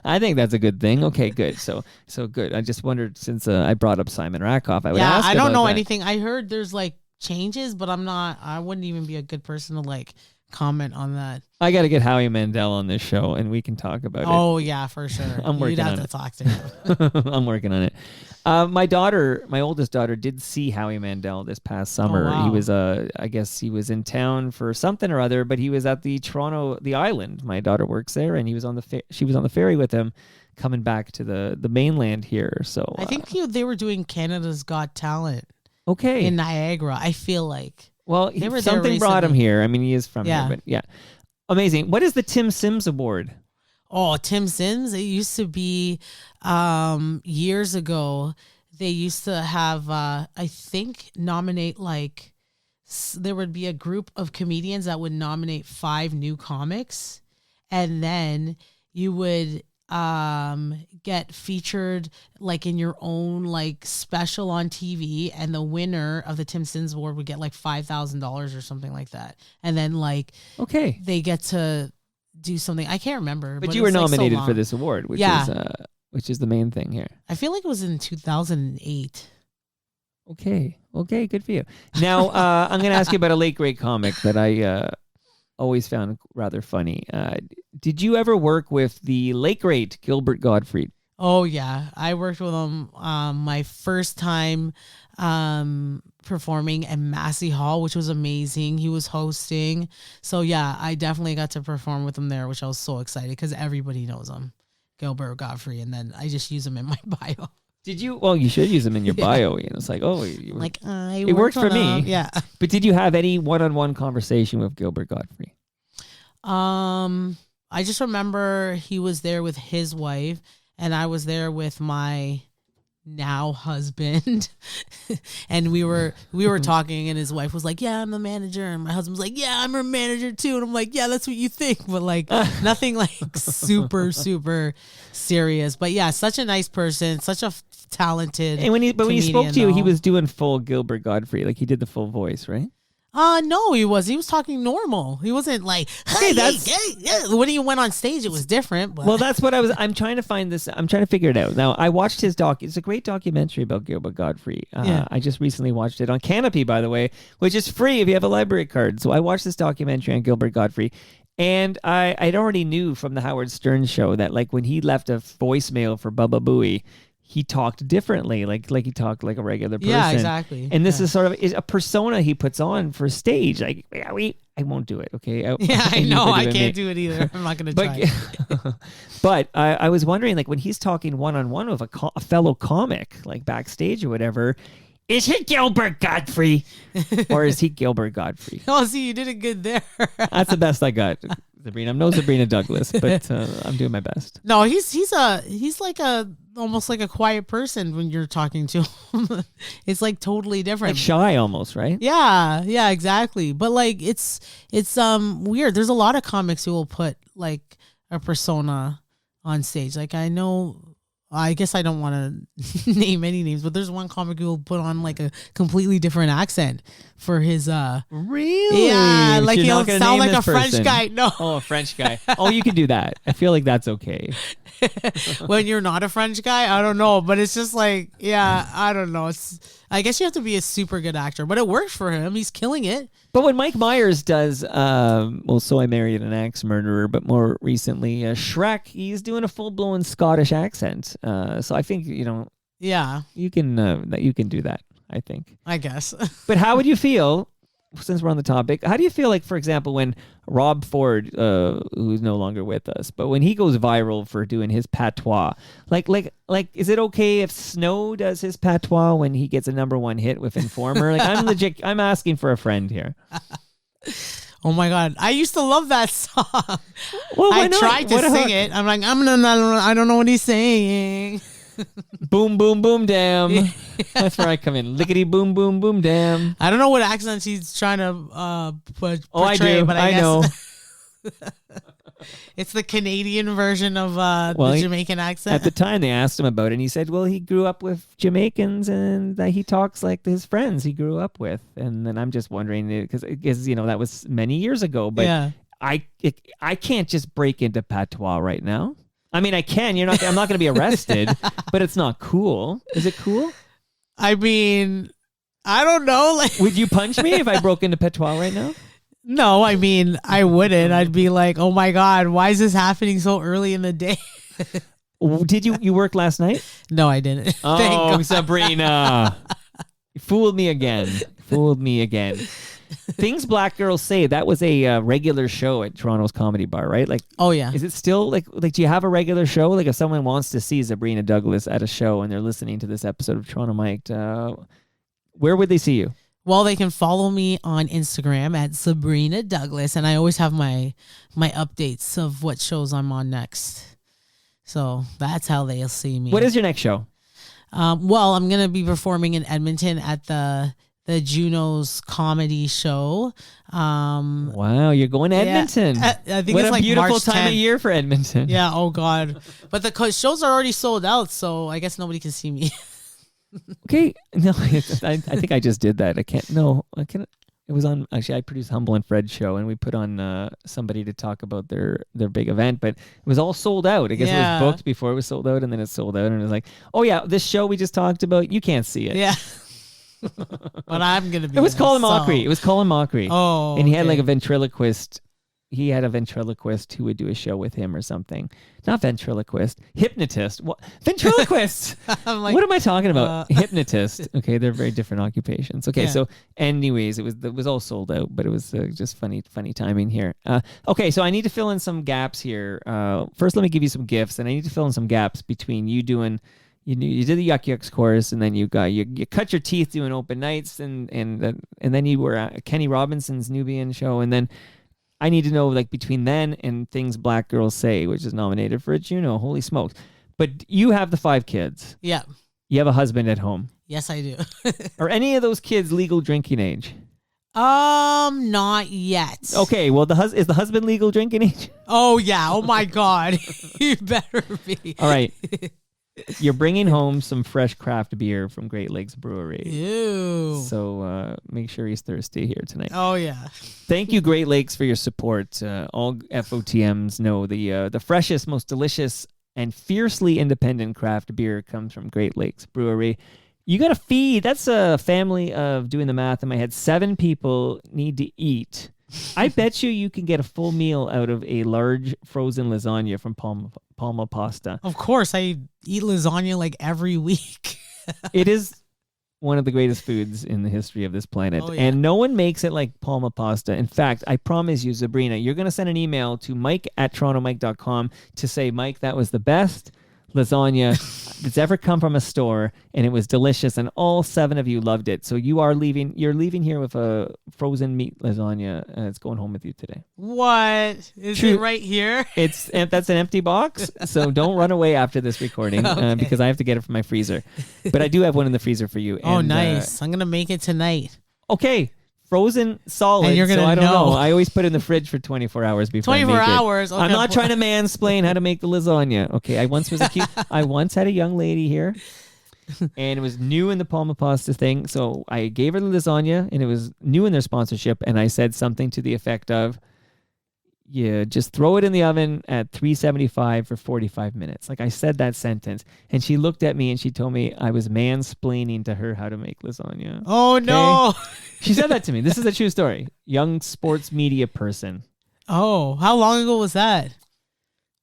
I think that's a good thing. Okay, good. So good. I just wondered, since I brought up Simon Ratkoff, I would ask. I don't know that. anything. I heard there's like changes, but I wouldn't even be a good person to like comment on that. I got to get Howie Mandel on this show, and we can talk about it. Oh yeah, for sure. I'm working on it. You'd have to talk to him. I'm working on it. My oldest daughter, did see Howie Mandel this past summer. Oh, wow. He was I guess he was in town for something or other, but he was at the island. My daughter works there, and he was she was on the ferry with him, coming back to the mainland here. So I think they were doing Canada's Got Talent. Okay. In Niagara, I feel like. Well, something brought him here. I mean, he is from here, but yeah. Amazing. What is the Tim Sims Award? Oh, Tim Sims. It used to be years ago. They used to have, I think, nominate like there would be a group of comedians that would nominate 5 new comics, and then you would get featured like in your own like special on TV, and the winner of the Tim Sins Award would get like $5,000 or something like that. And then like they get to do something. I can't remember. But you were it's, like, nominated so for this award, which is the main thing here. I feel like it was in 2008. Okay, good for you. Now, I'm going to ask you about a late great comic that I always found rather funny. Did you ever work with the late great Gilbert Gottfried? Oh yeah, I worked with him my first time performing at Massey Hall, which was amazing. He was hosting, so yeah, I definitely got to perform with him there, which I was so excited because everybody knows him, Gilbert Gottfried, and then I just use him in my bio. Did you? Well, you should use them in your bio. You know, it's like, it worked for me. Yeah. But did you have any one-on-one conversation with Gilbert Gottfried? I just remember he was there with his wife, and I was there with my now husband, and we were talking, and his wife was like, "Yeah, I'm the manager," and my husband was like, "Yeah, I'm her manager too," and I'm like, "Yeah, that's what you think," but like nothing like super serious. But yeah, such a nice person, such a talented. And when he spoke to you, though. he was doing full Gilbert Gottfried, like he did the full voice, right? No, he was talking normal. He wasn't like, hey, when he went on stage, it was different. But. Well, that's what I'm trying to find this. I'm trying to figure it out. Now, I watched his doc. It's a great documentary about Gilbert Gottfried. I just recently watched it on Canopy, by the way, which is free if you have a library card. So I watched this documentary on Gilbert Gottfried. And I'd already knew from the Howard Stern show that like when he left a voicemail for Bubba Booey, he talked differently, like he talked like a regular person. Yeah, exactly. And this is sort of a persona he puts on for stage. Like, I won't do it, okay? I know. I can't do it either. I'm not going to try. But I was wondering, like, when he's talking one-on-one with a fellow comic, like backstage or whatever, is he Gilbert Gottfried? Or is he Gilbert Gottfried? Oh, see, you did it good there. That's the best I got. Zabrina. I'm no Zabrina Douglas, but I'm doing my best. No, he's like almost like a quiet person when you're talking to him. It's like totally different. Like shy almost, right? Yeah, exactly. But like it's weird. There's a lot of comics who will put like a persona on stage. Like I guess I don't want to name any names, but there's one comic who will put on like a completely different accent for his Really? Yeah, like he'll sound like a French person. guy. No. Oh, a French guy. Oh, you can do that. I feel like that's okay. When you're not a French guy, I don't know, but it's just like, yeah, I don't know. I guess you have to be a super good actor, but it works for him. He's killing it. But when Mike Myers does, So I Married an Axe Murderer, but more recently Shrek, he's doing a full-blown Scottish accent. So I think, Yeah, you can do that, I think. I guess. But how would you feel, since we're on the topic, how do you feel like, for example, when Rob Ford, who's no longer with us, but when he goes viral for doing his patois, like, is it okay if Snow does his patois when he gets a #1 hit with Informer? Like, I'm asking for a friend here. Oh my God. I used to love that song. Well, why I not? tried to sing it. I'm like, I don't know what he's saying. Boom, boom, boom, damn. That's where I come in. Lickety, boom, boom, boom, damn. I don't know what accents he's trying to portray. Oh, I do. But I guess know. It's the Canadian version of the Jamaican accent. At the time, they asked him about it, and he said, well, he grew up with Jamaicans, and that he talks like his friends he grew up with. And then I'm just wondering, because that was many years ago, but yeah. I can't just break into patois right now. I mean, I can. I'm not going to be arrested, but it's not cool. Is it cool? I mean, I don't know. Like, would you punch me if I broke into patois right now? No, I mean, I wouldn't. I'd be like, oh my God, why is this happening so early in the day? Did you work last night? No, I didn't. Oh, Zabrina. You fooled me again. Things Black Girls Say, that was a regular show at Toronto's Comedy Bar, right? Like, oh yeah. Is it still like do you have a regular show? Like, if someone wants to see Zabrina Douglas at a show and they're listening to this episode of Toronto Mic'd, where would they see you? Well, they can follow me on Instagram at Zabrina Douglas, and I always have my updates of what shows I'm on next. So that's how they'll see me. What is your next show? Well, I'm gonna be performing in Edmonton at the the Juno's comedy show. Wow, you're going to Edmonton. I think what it's a like beautiful March time 10th. of year for Edmonton. Yeah, oh God. But the shows are already sold out, so I guess nobody can see me. Okay, no, I think I just did that. I can't. No, I can't. It was on. Actually, I produced Humble and Fred's show, and we put on somebody to talk about their big event, but it was all sold out. I guess it was booked before it was sold out, and then it sold out, and it was like, oh yeah, this show we just talked about, you can't see it. Yeah. But I'm gonna be. It was Colin Mockery. It was Colin Mockery. Oh, and he had like a ventriloquist. He had a ventriloquist who would do a show with him or something. Not ventriloquist, hypnotist. What? Ventriloquist. I'm like, what am I talking about? Hypnotist. Okay, they're very different occupations. Okay, Yeah. so anyways, it was all sold out, but it was just funny timing here. Okay, so I need to fill in some gaps here. First, let me give you some gifts, and I need to fill in some gaps between you doing. You did the Yuck Yucks course, and then you cut your teeth doing open nights, and then you were at Kenny Robinson's Nubian show, and then I need to know, like, between then and Things Black Girls Say, which is nominated for a Juno. Holy smokes. But you have the 5 kids. Yeah. You have a husband at home. Yes, I do. Are any of those kids legal drinking age? Not yet. Okay, well, is the husband legal drinking age? Oh yeah. Oh my God. You better be. All right. You're bringing home some fresh craft beer from Great Lakes Brewery. Ew. So make sure he's thirsty here tonight. Oh yeah. Thank you, Great Lakes, for your support. All FOTMs know the freshest, most delicious, and fiercely independent craft beer comes from Great Lakes Brewery. You got to feed. That's a family of, doing the math in my head, 7 people need to eat. I bet you can get a full meal out of a large frozen lasagna from Palma Pasta. Of course, I eat lasagna like every week. It is one of the greatest foods in the history of this planet. Oh, yeah. And no one makes it like Palma Pasta. In fact, I promise you, Zabrina, you're going to send an email to mike@torontomike.com to say, Mike, that was the best lasagna that's ever come from a store, and it was delicious, and all 7 of you loved it. So you're leaving here with a frozen meat lasagna, and it's going home with you today. What? Is True. it right here? That's an empty box, so don't run away after this recording because I have to get it from my freezer. But I do have one in the freezer for you. Oh, and, nice. I'm gonna make it tonight. Okay. Frozen solid, And you're gonna so I don't know. know. I always put it in the fridge for 24 hours before 24 I make hours? it. Okay. I'm not trying to mansplain how to make the lasagna. Okay, I once had a young lady here, and it was new in the Palma Pasta thing, so I gave her the lasagna, and it was new in their sponsorship, and I said something to the effect of, yeah, just throw it in the oven at 375 for 45 minutes. Like, I said that sentence, and she looked at me and she told me I was mansplaining to her how to make lasagna. Oh no. She said that to me. This is a true story. Young sports media person. Oh, how long ago was that?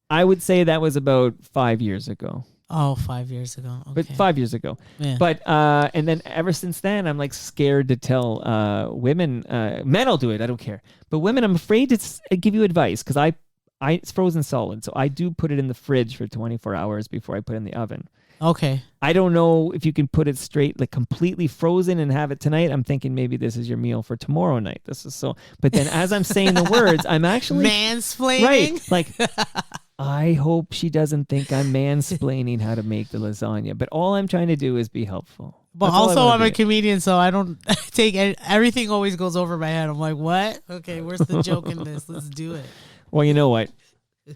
I would say that was about 5 years ago. Oh, 5 years ago. Okay. But 5 years ago. Yeah. But and then ever since then, I'm like scared to tell women. Men will do it. I don't care. But women, I'm afraid to give you advice because it's frozen solid, so I do put it in the fridge for 24 hours before I put it in the oven. Okay. I don't know if you can put it straight, like completely frozen and have it tonight. I'm thinking maybe this is your meal for tomorrow night. This is so. But then as I'm saying the words, I'm actually Mansplaining? right. Like, I hope she doesn't think I'm mansplaining how to make the lasagna. But all I'm trying to do is be helpful. But That's all I also, wanna I'm a be. comedian, so I don't take everything. Always goes over my head. I'm like, what? Okay, where's the joke in this? Let's do it. Well, you know what?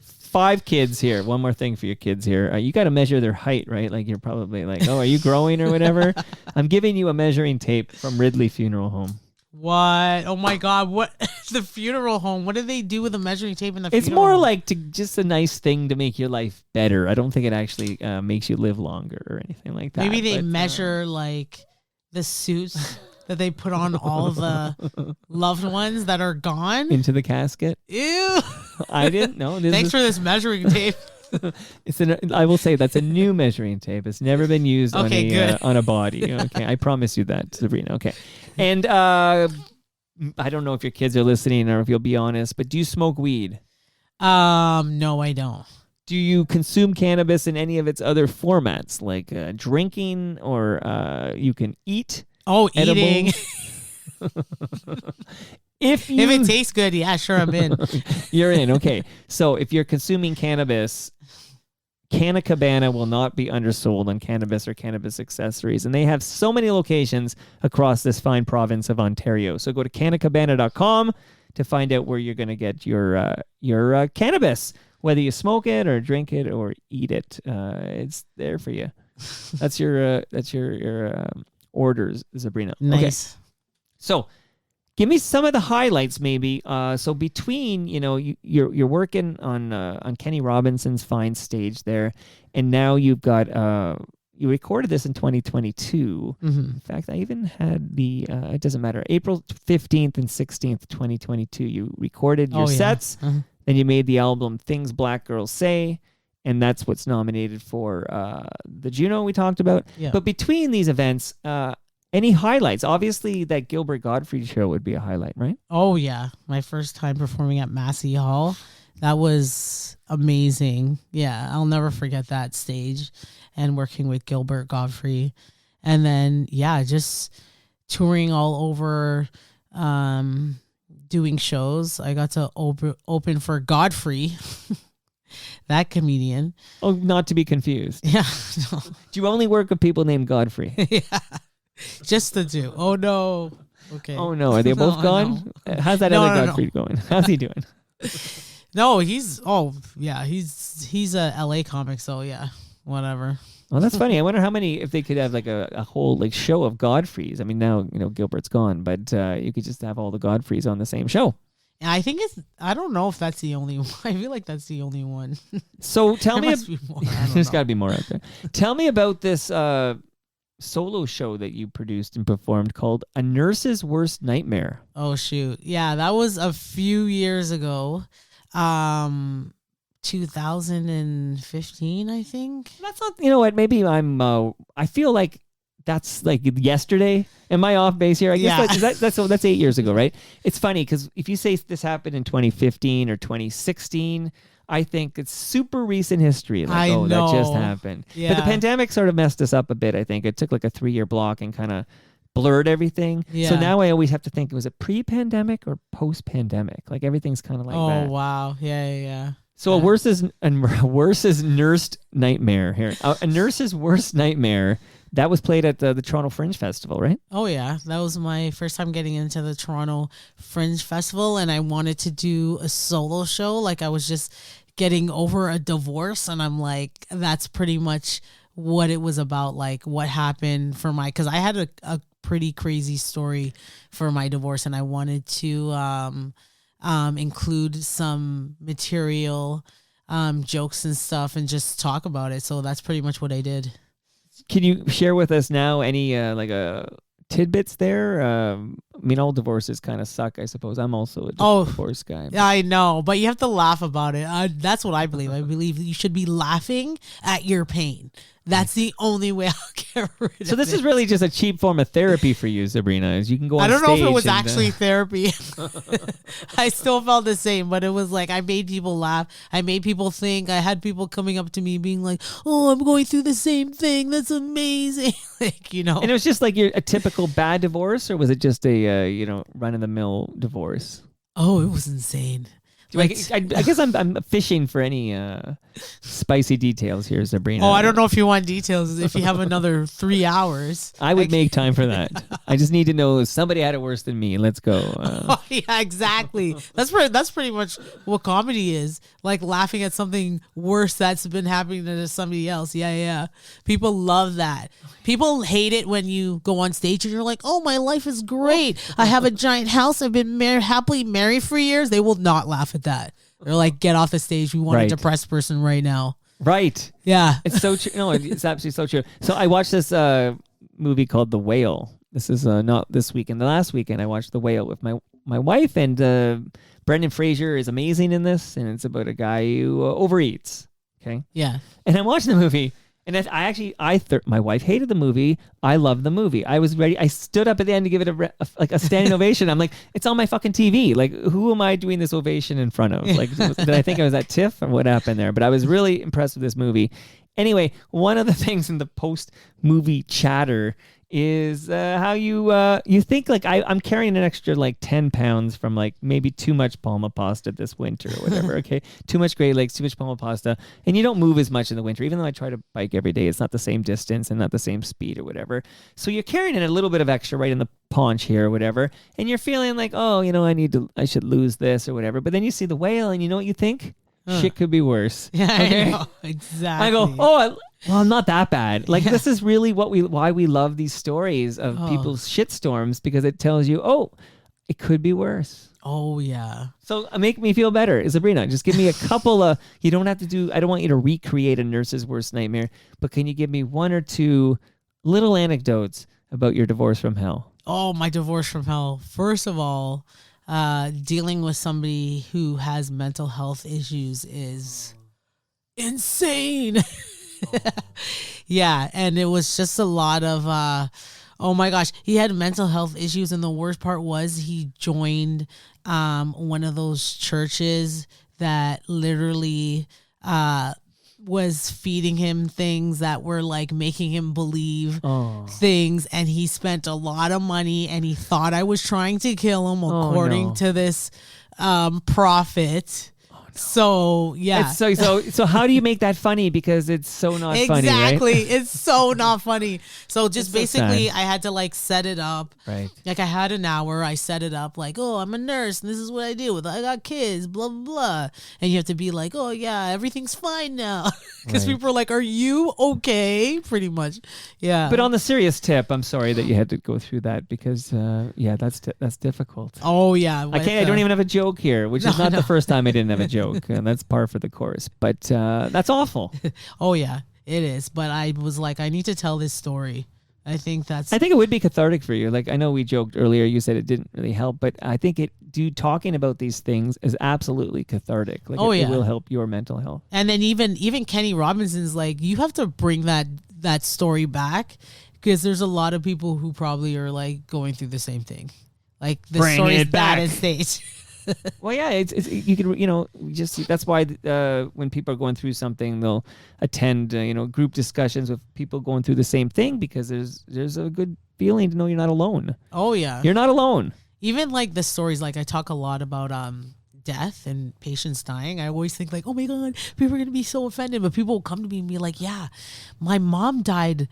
5 kids here. One more thing for your kids here. You got to measure their height, right? Like, you're probably like, oh, are you growing or whatever? I'm giving you a measuring tape from Ridley Funeral Home. What? Oh my God! What? The funeral home? What do they do with a measuring tape in the? It's funeral more home? like just a nice thing to make your life better. I don't think it actually makes you live longer or anything like that. Maybe they but, measure like the suits that they put on all of the loved ones that are gone. into the casket. Ew! I didn't know. Thanks for this measuring tape. I will say that's a new measuring tape. It's never been used Okay, good. on a body. Okay, I promise you that, Zabrina. Okay, and I don't know if your kids are listening or if you'll be honest, but do you smoke weed? No, I don't. Do you consume cannabis in any of its other formats, like drinking or you can eat? Oh, eating. If If it tastes good, yeah, sure, I'm in. You're in. Okay. So if you're consuming cannabis, Canna Cabana will not be undersold on cannabis or cannabis accessories. And they have so many locations across this fine province of Ontario. So go to cannacabana.com to find out where you're going to get your cannabis, whether you smoke it or drink it or eat it. It's there for you. That's your orders, Zabrina. Nice. Okay. So give me some of the highlights, maybe. So between, you're working on Kenny Robinson's fine stage there, and now you've got you recorded this in 2022. Mm-hmm. In fact, I even had the it doesn't matter, April 15th and 16th, 2022. You recorded your sets, then you made the album Things Black Girls Say, and that's what's nominated for the Juno we talked about. Yeah. But between these events, any highlights? Obviously, that Gilbert Gottfried show would be a highlight, right? Oh, yeah. My first time performing at Massey Hall. That was amazing. Yeah, I'll never forget that stage and working with Gilbert Gottfried. And then, just touring all over, doing shows. I got to open for Godfrey, that comedian. Oh, not to be confused. Yeah. Do you only work with people named Godfrey? Yeah. Just the two. Oh, no. Okay. Oh, no. Are they both gone? How's that other Godfrey going? How's he doing? No, he's a LA comic, so yeah, whatever. Well, that's funny. I wonder how many, if they could have like a whole like show of Godfreys. I mean, now, Gilbert's gone, but you could just have all the Godfreys on the same show. And I think I don't know if that's the only one. I feel like that's the only one. So tell me, must be more. There's got to be more out there. Tell me about this solo show that you produced and performed called A Nurse's Worst Nightmare. Oh, shoot. Yeah, that was a few years ago. 2015, I think. That's not, you know what, maybe I feel like that's like yesterday. Am I off base here? I guess that's 8 years ago, right? It's funny because if you say this happened in 2015 or 2016, I think it's super recent history. Like, I know. That just happened. Yeah. But the pandemic sort of messed us up a bit, I think. It took like a 3-year block and kind of blurred everything. Yeah. So now I always have to think, was it pre-pandemic or post-pandemic? Like everything's kind of like that. Oh, wow. Yeah. So a worse's nursed nightmare here. A nurse's worst nightmare. That was played at the Toronto Fringe Festival, right? Oh, yeah. That was my first time getting into the Toronto Fringe Festival, and I wanted to do a solo show. Like, I was just getting over a divorce, and I'm like, that's pretty much what it was about, like what happened for because I had a pretty crazy story for my divorce, and I wanted to include some material, jokes and stuff, and just talk about it. So that's pretty much what I did. Can you share with us now any tidbits there? I mean, all divorces kind of suck, I suppose. I'm also a divorce guy. Yeah, I know, but you have to laugh about it. That's what I believe. I believe you should be laughing at your pain. That's the only way I'll get rid of it. So this is really just a cheap form of therapy for you, Zabrina, is you can go on I don't know if it was and, actually therapy. I still felt the same, but it was like I made people laugh. I made people think. I had people coming up to me being like, "Oh, I'm going through the same thing. That's amazing." And it was just like a typical bad divorce, or was it just a run-of-the-mill divorce? Oh, it was insane. I guess I'm fishing for any spicy details here, Zabrina. Oh, I don't know if you want details. If you have another 3 hours, I would make time for that. I just need to know somebody had it worse than me. Let's go. Oh, yeah, exactly. That's pretty much what comedy is. Like laughing at something worse that's been happening to somebody else. Yeah. People love that. People hate it when you go on stage and you're like, "Oh, my life is great. I have a giant house. I've been happily married for years." They will not laugh at that. They're like, "Get off the stage. We want a depressed person right now." Right. Yeah. It's so true. No, it's absolutely so true. So I watched this movie called The Whale. This is not this weekend. The last weekend I watched The Whale with my wife, and Brendan Fraser is amazing in this, and it's about a guy who overeats. Okay. Yeah. And I'm watching the movie. And my wife hated the movie. I loved the movie. I was ready. I stood up at the end to give it a standing ovation. I'm like, it's on my fucking TV. Like, who am I doing this ovation in front of? Like, did I think I was at TIFF or what happened there? But I was really impressed with this movie. Anyway, one of the things in the post-movie chatter is how you think like I'm carrying an extra like 10 pounds from like maybe too much palma pasta this winter or whatever. Okay, too much Great Lakes, too much palma pasta, and you don't move as much in the winter. Even though I try to bike every day, it's not the same distance and not the same speed or whatever. So you're carrying in a little bit of extra right in the paunch here or whatever, and you're feeling like, oh, I should lose this or whatever. But then you see the whale, and you know what you think? Shit could be worse. Yeah, okay? I know. Exactly. I go, well, I'm not that bad. Like this is really why we love these stories of people's shitstorms, because it tells you, it could be worse. Oh yeah. So make me feel better, Zabrina. Just give me a couple of. You don't have to do. I don't want you to recreate a nurse's worst nightmare, but can you give me one or two little anecdotes about your divorce from hell? Oh, my divorce from hell. First of all, dealing with somebody who has mental health issues is insane. Yeah, and it was just a lot of oh my gosh, he had mental health issues, and the worst part was he joined one of those churches that literally was feeding him things that were like making him believe things, and he spent a lot of money, and he thought I was trying to kill him according to this prophet. So yeah. So how do you make that funny? Because it's so not funny, right? Exactly. It's so not funny. So just It's so basically sad. I had to like set it up. Right. Like I had an hour. I set it up like, oh, I'm a nurse and this is what I do. I got kids, blah, blah, blah. And you have to be like, oh yeah, everything's fine now. Because Right. people are like, are you okay? Pretty much. Yeah. But on the serious tip, I'm sorry that you had to go through that, because that's difficult. oh yeah. I don't even have a joke here, which is not the first time I didn't have a joke, and that's par for the course. But that's awful. Oh yeah, it is. But I was like, I need to tell this story. I think it would be cathartic for you. Like I know we joked earlier, you said it didn't really help, but I think talking about these things is absolutely cathartic. Like it will help your mental health. And then even Kenny Robinson's like, you have to bring that story back, because there's a lot of people who probably are like going through the same thing. Like the Bring story is it back. bad in stage. Well, yeah, it's you can just that's why when people are going through something, they'll attend group discussions with people going through the same thing, because there's a good feeling to know you're not alone. Oh yeah, You're not alone. even like the stories. Like I talk a lot about death and patients dying. I always think like, oh my god, people are gonna be so offended, but people will come to me and be like, yeah, my mom died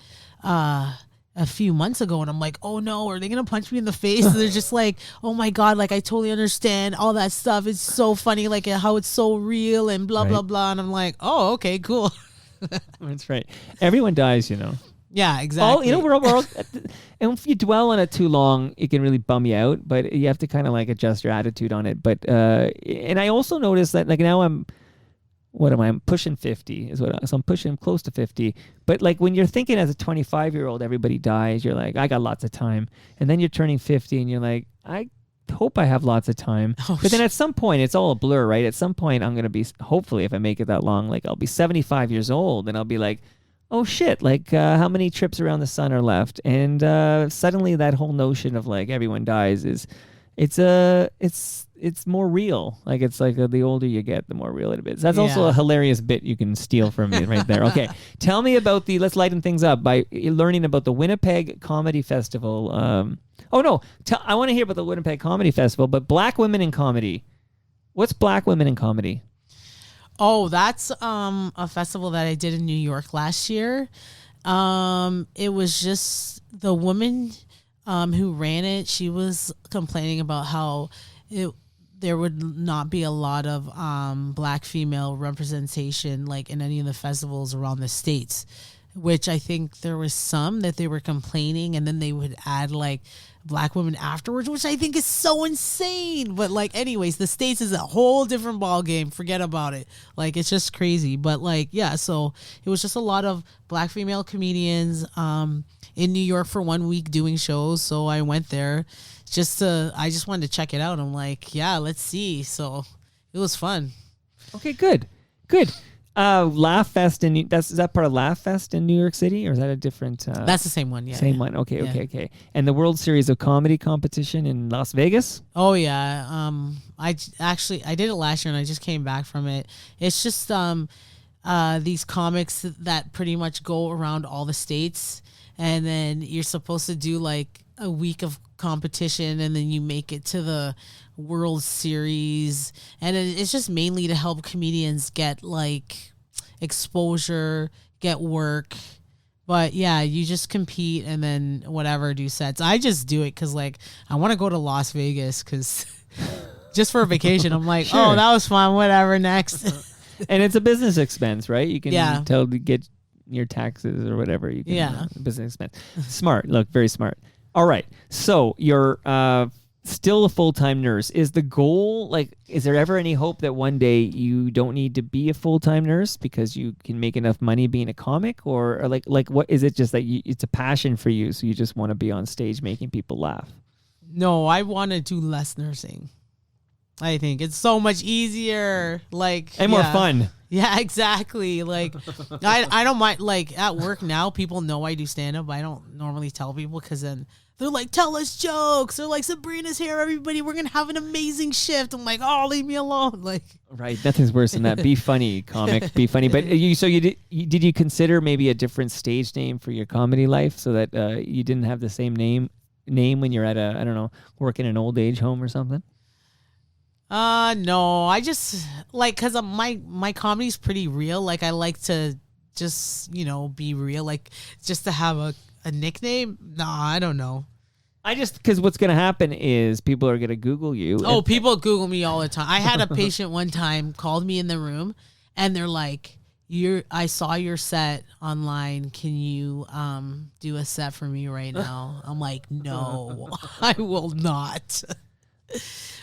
a few months ago, and I'm like, oh no, are they gonna punch me in the face? And they're just like, oh my god, like I totally understand all that stuff. It's so funny, like how it's so real and blah blah blah. And I'm like, oh okay, cool. That's right. Everyone dies, Yeah, exactly. We're all and if you dwell on it too long, it can really bum you out. But you have to kind of like adjust your attitude on it. But and I also noticed that like now I'm pushing 50 so I'm pushing close to 50. But like when you're thinking as a 25-year-old, everybody dies, you're like, I got lots of time. And then you're turning 50 and you're like, I hope I have lots of time. But then at some point, it's all a blur, right? At some point, I'm going to be, hopefully if I make it that long, like I'll be 75 years old and I'll be like, oh shit, like how many trips around the sun are left? And suddenly that whole notion of like everyone dies it's more real. Like it's like the older you get, the more real it is. That's also a hilarious bit you can steal from me right there. Okay, tell me about let's lighten things up by learning about the Winnipeg Comedy Festival. I want to hear about the Winnipeg Comedy Festival, but Black Women in Comedy. What's Black Women in Comedy? Oh, that's a festival that I did in New York last year. It was just the woman who ran it. She was complaining about how there would not be a lot of Black female representation like in any of the festivals around the States, which I think there was some that they were complaining, and then they would add like Black women afterwards, which I think is so insane. But like anyways, the States is a whole different ball game. Forget about it. Like it's just crazy. But like yeah, so it was just a lot of Black female comedians in New York for 1 week doing shows. So I went there I just wanted to check it out. I'm like, yeah, let's see. So it was fun. Okay, good. Laugh Fest is that part of Laugh Fest in New York City, or is that a different? That's the same one. Yeah. Same one. Okay. And the World Series of Comedy competition in Las Vegas. Oh yeah. I did it last year and I just came back from it. It's just these comics that pretty much go around all the states, and then you're supposed to do like a week of competition, and then you make it to the World Series, and it's just mainly to help comedians get like exposure, get work. But yeah, you just compete and then whatever, do sets. I just do it because like I want to go to Las Vegas because just for a vacation. I'm like, Sure. oh, that was fun. Whatever, next. And it's a business expense, right? You can Yeah. tell to get your taxes or whatever. You can, Yeah. business expense. Smart. Look, very smart. All right. So you're still a full-time nurse. Is the goal, like, is there ever any hope that one day you don't need to be a full-time nurse because you can make enough money being a comic? Or like what is it, just that it's a passion for you, so you just want to be on stage making people laugh? No, I want to do less nursing. I think it's so much easier, like, And more fun. Yeah, exactly. Like, I don't mind. Like at work now, people know I do stand up. I don't normally tell people because then they're like, "Tell us jokes." They're like, "Sabrina's here, everybody. We're gonna have an amazing shift." I'm like, "Oh, leave me alone." Like, Right, nothing's worse than that. Be funny, comic. Be funny. But did you consider maybe a different stage name for your comedy life so that you didn't have the same name when you're at a, I don't know, work in an old age home or something? no, I just like, cause my comedy's pretty real. Like I like to just, be real. Like just to have a nickname. Nah, I don't know. Because what's going to happen is people are going to Google you. Oh, people Google me all the time. I had a patient one time called me in the room and they're like, I saw your set online. Can you do a set for me right now? I'm like, no, I will not.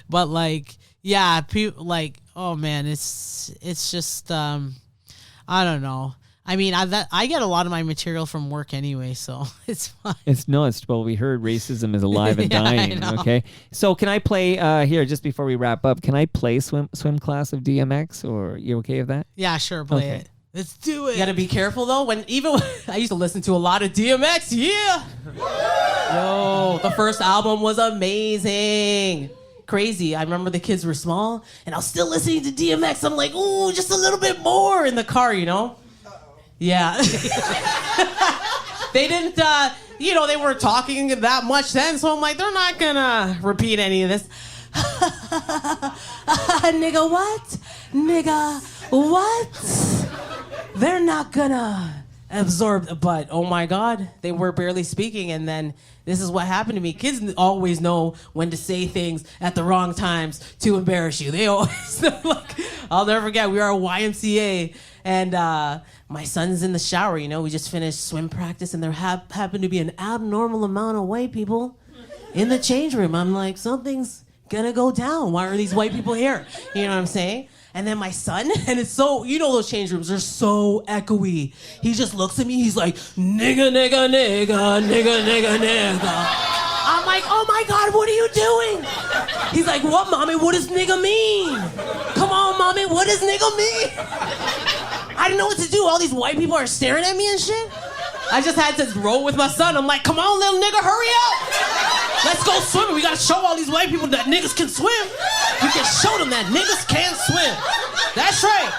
But like, yeah, people like, oh man, it's just I don't know. I mean, I get a lot of my material from work anyway, so it's fine. Well, we heard racism is alive and Yeah, I dying. know. Okay, so can I play here just before we wrap up? Can I play swim class of DMX, or you okay with that? Yeah, sure, play Okay. it. Let's do it. You gotta be careful though. When I used to listen to a lot of DMX. Yeah. Yo, the first album was amazing. Crazy. I remember the kids were small, and I was still listening to DMX. I'm like, ooh, just a little bit more in the car, Yeah. They didn't, they weren't talking that much then, so I'm like, they're not gonna repeat any of this. Nigga, what? Nigga, what? They're not gonna absorb, but oh my God, they were barely speaking, and then this is what happened to me. Kids always know when to say things at the wrong times to embarrass you. They always know. Like, I'll never forget, we were at YMCA, and my son's in the shower, we just finished swim practice, and there happened to be an abnormal amount of white people in the change room. I'm like, something's gonna go down. Why are these white people here? You know what I'm saying? And then my son, and it's so, those change rooms are so echoey. He just looks at me, he's like, nigga, nigga, nigga, nigga, nigga, nigga. I'm like, oh my God, what are you doing? He's like, what, mommy? What does nigga mean? Come on, mommy, what does nigga mean? I didn't know what to do. All these white people are staring at me and shit. I just had to roll with my son. I'm like, come on, little nigga, hurry up. Let's go swimming. We gotta show all these white people that niggas can swim. We can show them that niggas can swim. That's right.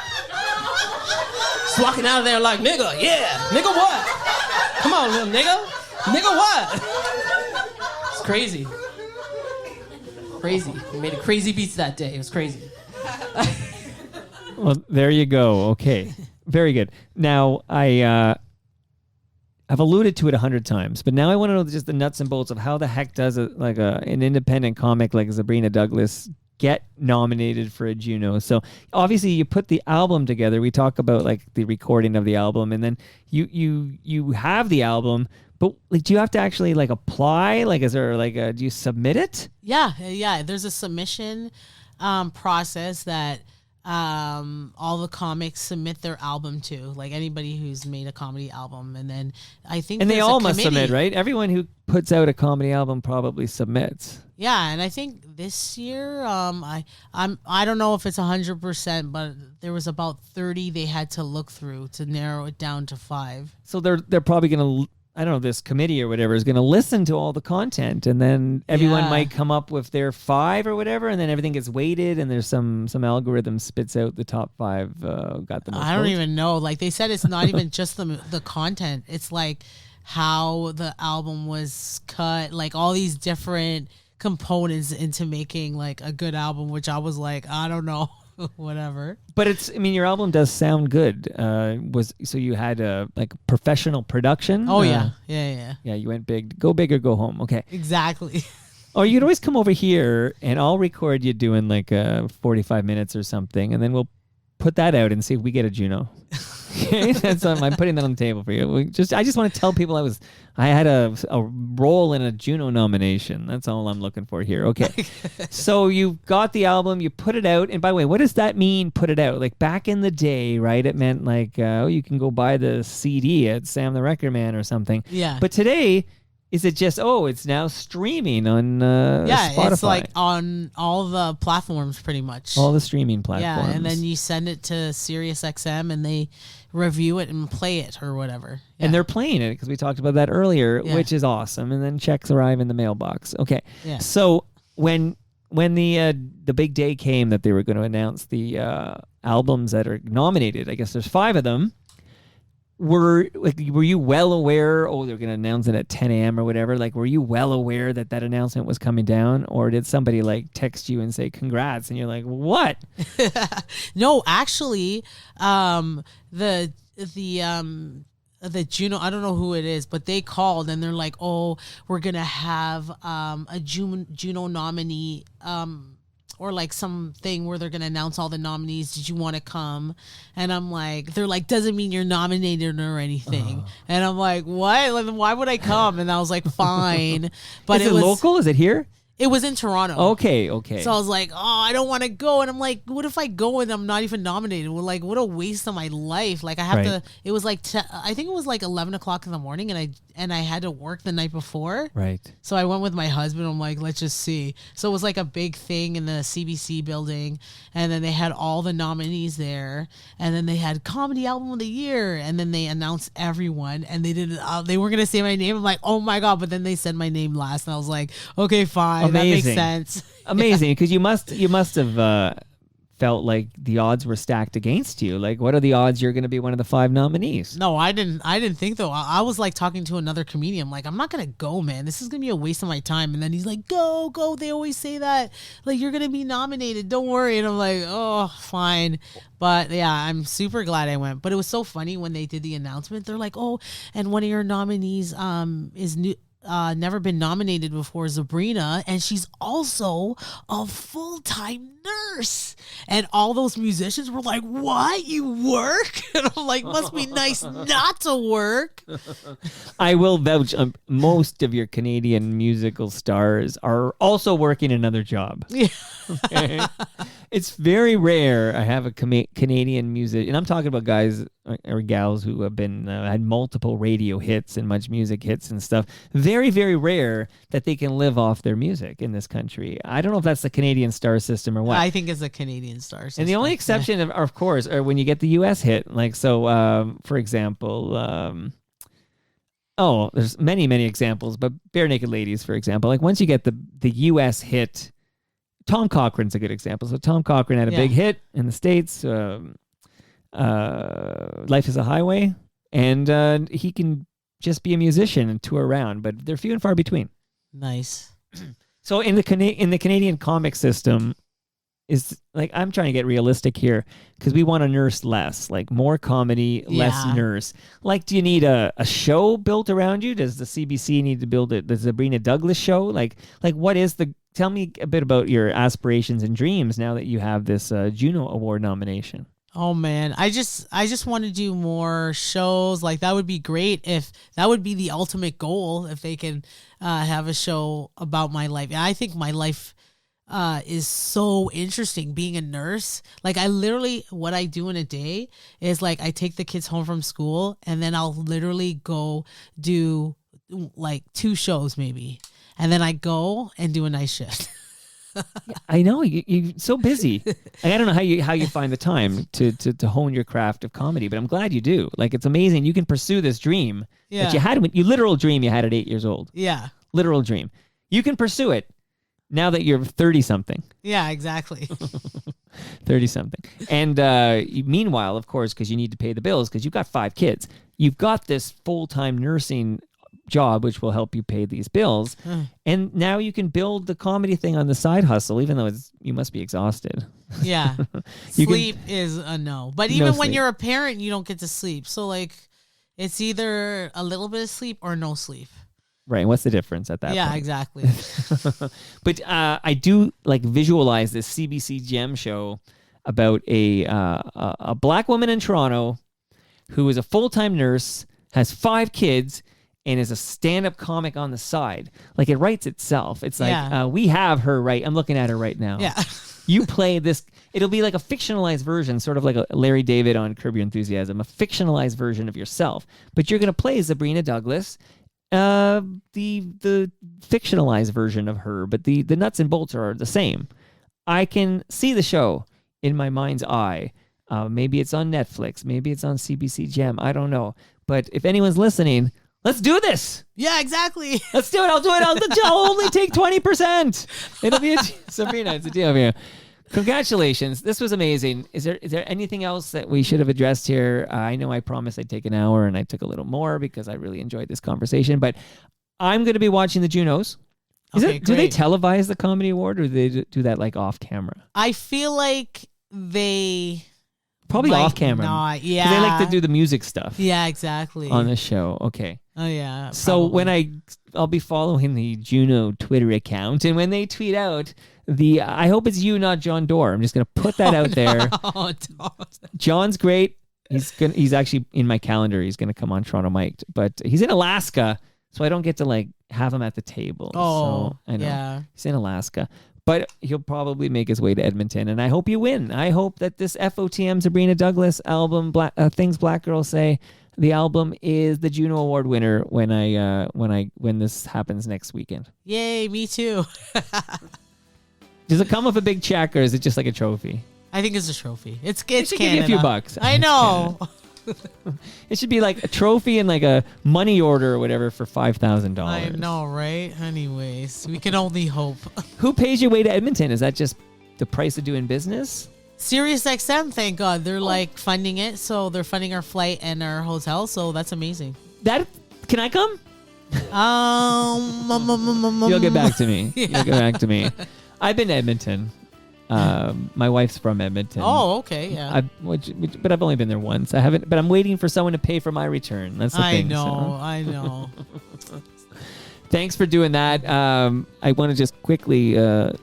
Just walking out of there like, nigga, yeah. Nigga what? Come on, little nigga. Nigga what? It's crazy. Crazy. We made a crazy beats that day. It was crazy. Well, there you go. Okay, very good. Now I've alluded to it 100 times, but now I want to know just the nuts and bolts of how the heck does an independent comic like Zabrina Douglas get nominated for a Juno. So obviously you put the album together. We talk about like the recording of the album, and then you have the album, but like, do you have to actually like apply? Like, is there like do you submit it? Yeah. There's a submission process that all the comics submit their album to, like anybody who's made a comedy album, and then I think And they there's all a must committee. submit, right? Everyone who puts out a comedy album probably submits. Yeah, and I think this year, I don't know if it's 100%, but there was about 30 they had to look through to narrow it down to 5. So they're probably going to, I don't know, this committee or whatever is going to listen to all the content, and then everyone Yeah. might come up with their 5 or whatever, and then everything gets weighted, and there's some algorithm spits out the top 5 got the most I don't votes. even know. Like they said, it's not even just the content. It's like how the album was cut, like all these different components into making like a good album, which I was like, I don't know. Whatever. But I mean, your album does sound good. So you had like professional production? Oh, yeah. Yeah. Yeah, you went big. Go big or go home. Okay. Exactly. Or you'd always come over here and I'll record you doing like 45 minutes or something, and then we'll put that out and see if we get a Juno. Okay, I'm putting that on the table for you. I just want to tell people I had a role in a Juno nomination. That's all I'm looking for here. Okay, so you got the album, you put it out, and by the way, what does that mean? Put it out? Like back in the day, right? It meant like you can go buy the CD at Sam the Record Man or something. Yeah. But today, is it just it's now streaming on Spotify? It's like on all the platforms pretty much. All the streaming platforms. Yeah, and then you send it to SiriusXM and they review it and play it or whatever. Yeah. And they're playing it because we talked about that earlier, Yeah. which is awesome. And then checks arrive in the mailbox. Okay. Yeah. So when the big day came that they were going to announce the albums that are nominated, I guess there's 5 of them. Were you well aware, they're going to announce it at 10 a.m. or whatever? Like, were you well aware that announcement was coming down? Or did somebody like text you and say, congrats? And you're like, what? No, actually, the Juno, I don't know who it is, but they called and they're like, oh, we're going to have a Juno nominee, or like something where they're going to announce all the nominees. Did you want to come? And I'm like, they're like, doesn't mean you're nominated or anything. And I'm like, what? Like, why would I come? And I was like, fine. But Is it was local? Is it here? It was in Toronto. Okay. So I was like, I don't want to go. And I'm like, what if I go and I'm not even nominated? Well, like, what a waste of my life. Like, I have to, it was like, I think it was like 11 o'clock in the morning and I had to work the night before. Right. So I went with my husband. I'm like, let's just see. So it was like a big thing in the CBC building. And then they had all the nominees there. And then they had Comedy Album of the Year. And then they announced everyone. And they weren't going to say my name. I'm like, oh my God. But then they said my name last. And I was like, okay, fine. Amazing. That makes sense. Amazing, because you must have felt like the odds were stacked against you. Like, what are the odds you're going to be one of the 5 nominees? No, I didn't think though. I was like talking to another comedian. I'm like, I'm not gonna go, man. This is gonna be a waste of my time. And then he's like, go. They always say that. Like, you're gonna be nominated. Don't worry. And I'm like, oh, fine. But yeah, I'm super glad I went. But it was so funny when they did the announcement. They're like, oh, and one of your nominees is new. Never been nominated before, Zabrina, and she's also a full-time nurse. And all those musicians were like, what? You work? And I'm like, must be nice not to work. I will vouch, most of your Canadian musical stars are also working another job. Yeah. Okay? It's very rare I have a Canadian music, and I'm talking about guys or gals who have been had multiple radio hits and much music hits and stuff. Very, very rare that they can live off their music in this country. I don't know if that's the Canadian star system or what. I think it's a Canadian star system. And the only exception, of course, are when you get the U.S. hit. Like, so, for example, there's many, many examples, but Bare Naked Ladies, for example. Like, once you get the U.S. hit, Tom Cochrane's a good example. So Tom Cochrane had a big hit in the States, Life is a Highway, and he can just be a musician and tour around, but they're few and far between. Nice. So in the Canadian comic system, is like, I'm trying to get realistic here because we want to nurse less, like more comedy, less nurse. Like, do you need a show built around you? Does the CBC need to build the Zabrina Douglas show? Like what is tell me a bit about your aspirations and dreams now that you have this Juno Award nomination. Oh man, I just want to do more shows. Like, that would be great if that would be the ultimate goal, if they can have a show about my life. And I think my life is so interesting being a nurse. Like, I literally, what I do in a day is like, I take the kids home from school and then I'll literally go do like 2 shows maybe. And then I go and do a night shift. I know you're so busy. I don't know how you find the time to hone your craft of comedy, but I'm glad you do. Like, it's amazing you can pursue this dream that you had literal dream you had at 8 years old. Yeah, literal dream. You can pursue it now that you're 30 something. Yeah, exactly. 30 something. And meanwhile, of course, because you need to pay the bills, because you've got 5 kids, you've got this full-time nursing job, which will help you pay these bills. And now you can build the comedy thing on the side hustle, even though you must be exhausted. Yeah. Sleep is a no. But even when sleep. you're a parent, you don't get to sleep. So like it's either a little bit of sleep or no sleep. Right. What's the difference at that Yeah, point? exactly. But I do like visualize this CBC Gem show about a black woman in Toronto who is a full-time nurse, has 5 kids, and is a stand-up comic on the side. Like, it writes itself. It's like, we have her right. I'm looking at her right now. Yeah. You play this. It'll be like a fictionalized version, sort of like a Larry David on Curb Your Enthusiasm, a fictionalized version of yourself. But you're going to play Zabrina Douglas, the fictionalized version of her, but the nuts and bolts are the same. I can see the show in my mind's eye. Maybe it's on Netflix. Maybe it's on CBC Gem. I don't know. But if anyone's listening, let's do this. Yeah, exactly. Let's do it. I'll do it. I'll only take 20%. It'll be Sabrina, it's a deal here. Congratulations. This was amazing. Is there anything else that we should have addressed here? I know I promised I'd take an hour, and I took a little more because I really enjoyed this conversation. But I'm going to be watching the Junos. Do they televise the Comedy Award, or do they do that like off camera? I feel like they... Probably off camera. Not, yeah. They like to do the music stuff. Yeah, exactly. On the show. Okay. Oh, yeah. So probably. when I'll be following the Juno Twitter account, and when they tweet out I hope it's you, not John Doerr. I'm just going to put that out there. Don't. John's great. He's actually in my calendar. He's going to come on Toronto Mic'd, but he's in Alaska, so I don't get to like have him at the table. Oh, so I know. yeah. He's in Alaska. But he'll probably make his way to Edmonton, and I hope you win. I hope that this FOTM Zabrina Douglas album, Things Black Girls Say, the album is the Juno Award winner when this happens next weekend. Yay, me too. Does it come with a big check, or is it just like a trophy? I think it's a trophy. It's It should Canada. give you a few bucks. I know. It should be like a trophy and like a money order or whatever for $5,000. I know, right? Anyways, we can only hope. Who pays your way to Edmonton? Is that just the price of doing business? Sirius XM, thank God. They're like funding it. So they're funding our flight and our hotel. So that's amazing. Can I come? You'll get back to me. Yeah. You'll get back to me. I've been to Edmonton. My wife's from Edmonton. Oh, okay, yeah. But I've only been there once. I haven't. But I'm waiting for someone to pay for my return. That's the thing. I know. Thanks for doing that. I want to just quickly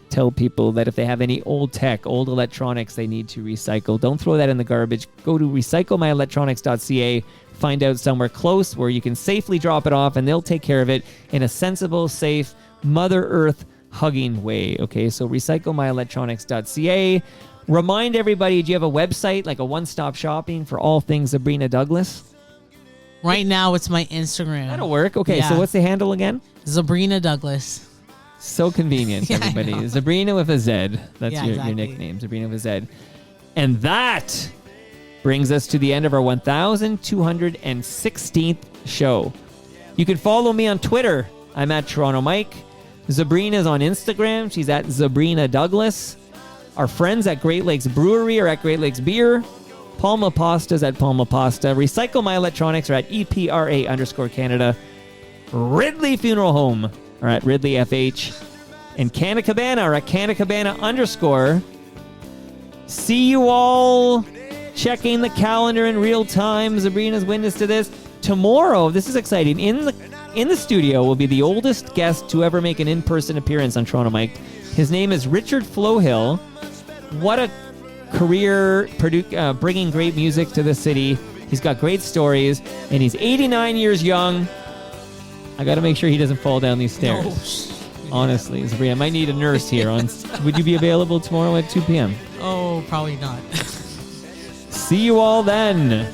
tell people that if they have any old tech, old electronics they need to recycle, don't throw that in the garbage. Go to recyclemyelectronics.ca. Find out somewhere close where you can safely drop it off, and they'll take care of it in a sensible, safe, Mother Earth hugging way. Okay, so recyclemyelectronics.ca. Remind everybody, do you have a website, like a one-stop shopping for all things Zabrina Douglas? Right now, it's my Instagram. That'll work. Okay, Yeah. so what's the handle again? Zabrina Douglas. So convenient, Yeah, I everybody. know. Zabrina with a Z. That's Yeah, your exactly. nickname, Zabrina with a Z. And that brings us to the end of our 1,216th show. You can follow me on Twitter. I'm at Toronto Mike. Zabrina's on Instagram. She's at Zabrina Douglas. Our friends at Great Lakes Brewery are at Great Lakes Beer. Palma Pasta's at Palma Pasta. Recycle My Electronics are at EPRA_Canada. Ridley Funeral Home are at Ridley FH. And Canna Cabana are at Canna Cabana_. See you all checking the calendar in real time. Zabrina's witness to this. Tomorrow, this is exciting. In the studio will be the oldest guest to ever make an in-person appearance on Toronto Mike. His name is Richard Flohill. What a career bringing great music to the city. He's got great stories, and he's 89 years young. I got to make sure he doesn't fall down these stairs. Honestly, Zabrina, I might need a nurse here. Would you be available tomorrow at 2 p.m.? Oh, probably not. See you all then.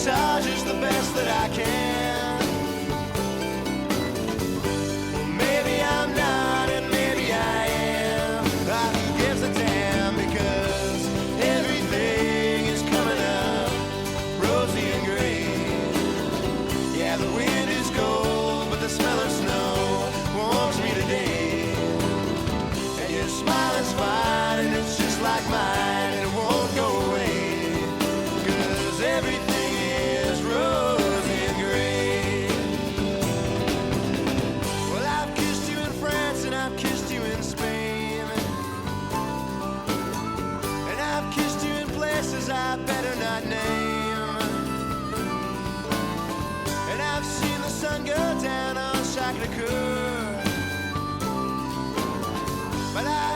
sabotaging the best that I can. Well, maybe I'm not, and maybe I am. Who gives a damn? Because everything is coming up rosy and green. Yeah, the wind is cold, but the smell of snow warms me today. And your smile is fine, and it's just like mine, and it won't go away. 'Cause everything is rosy and gray. Well, I've kissed you in France, and I've kissed you in Spain, and I've kissed you in places I better not name. And I've seen the sun go down on Sacré-Cœur, but I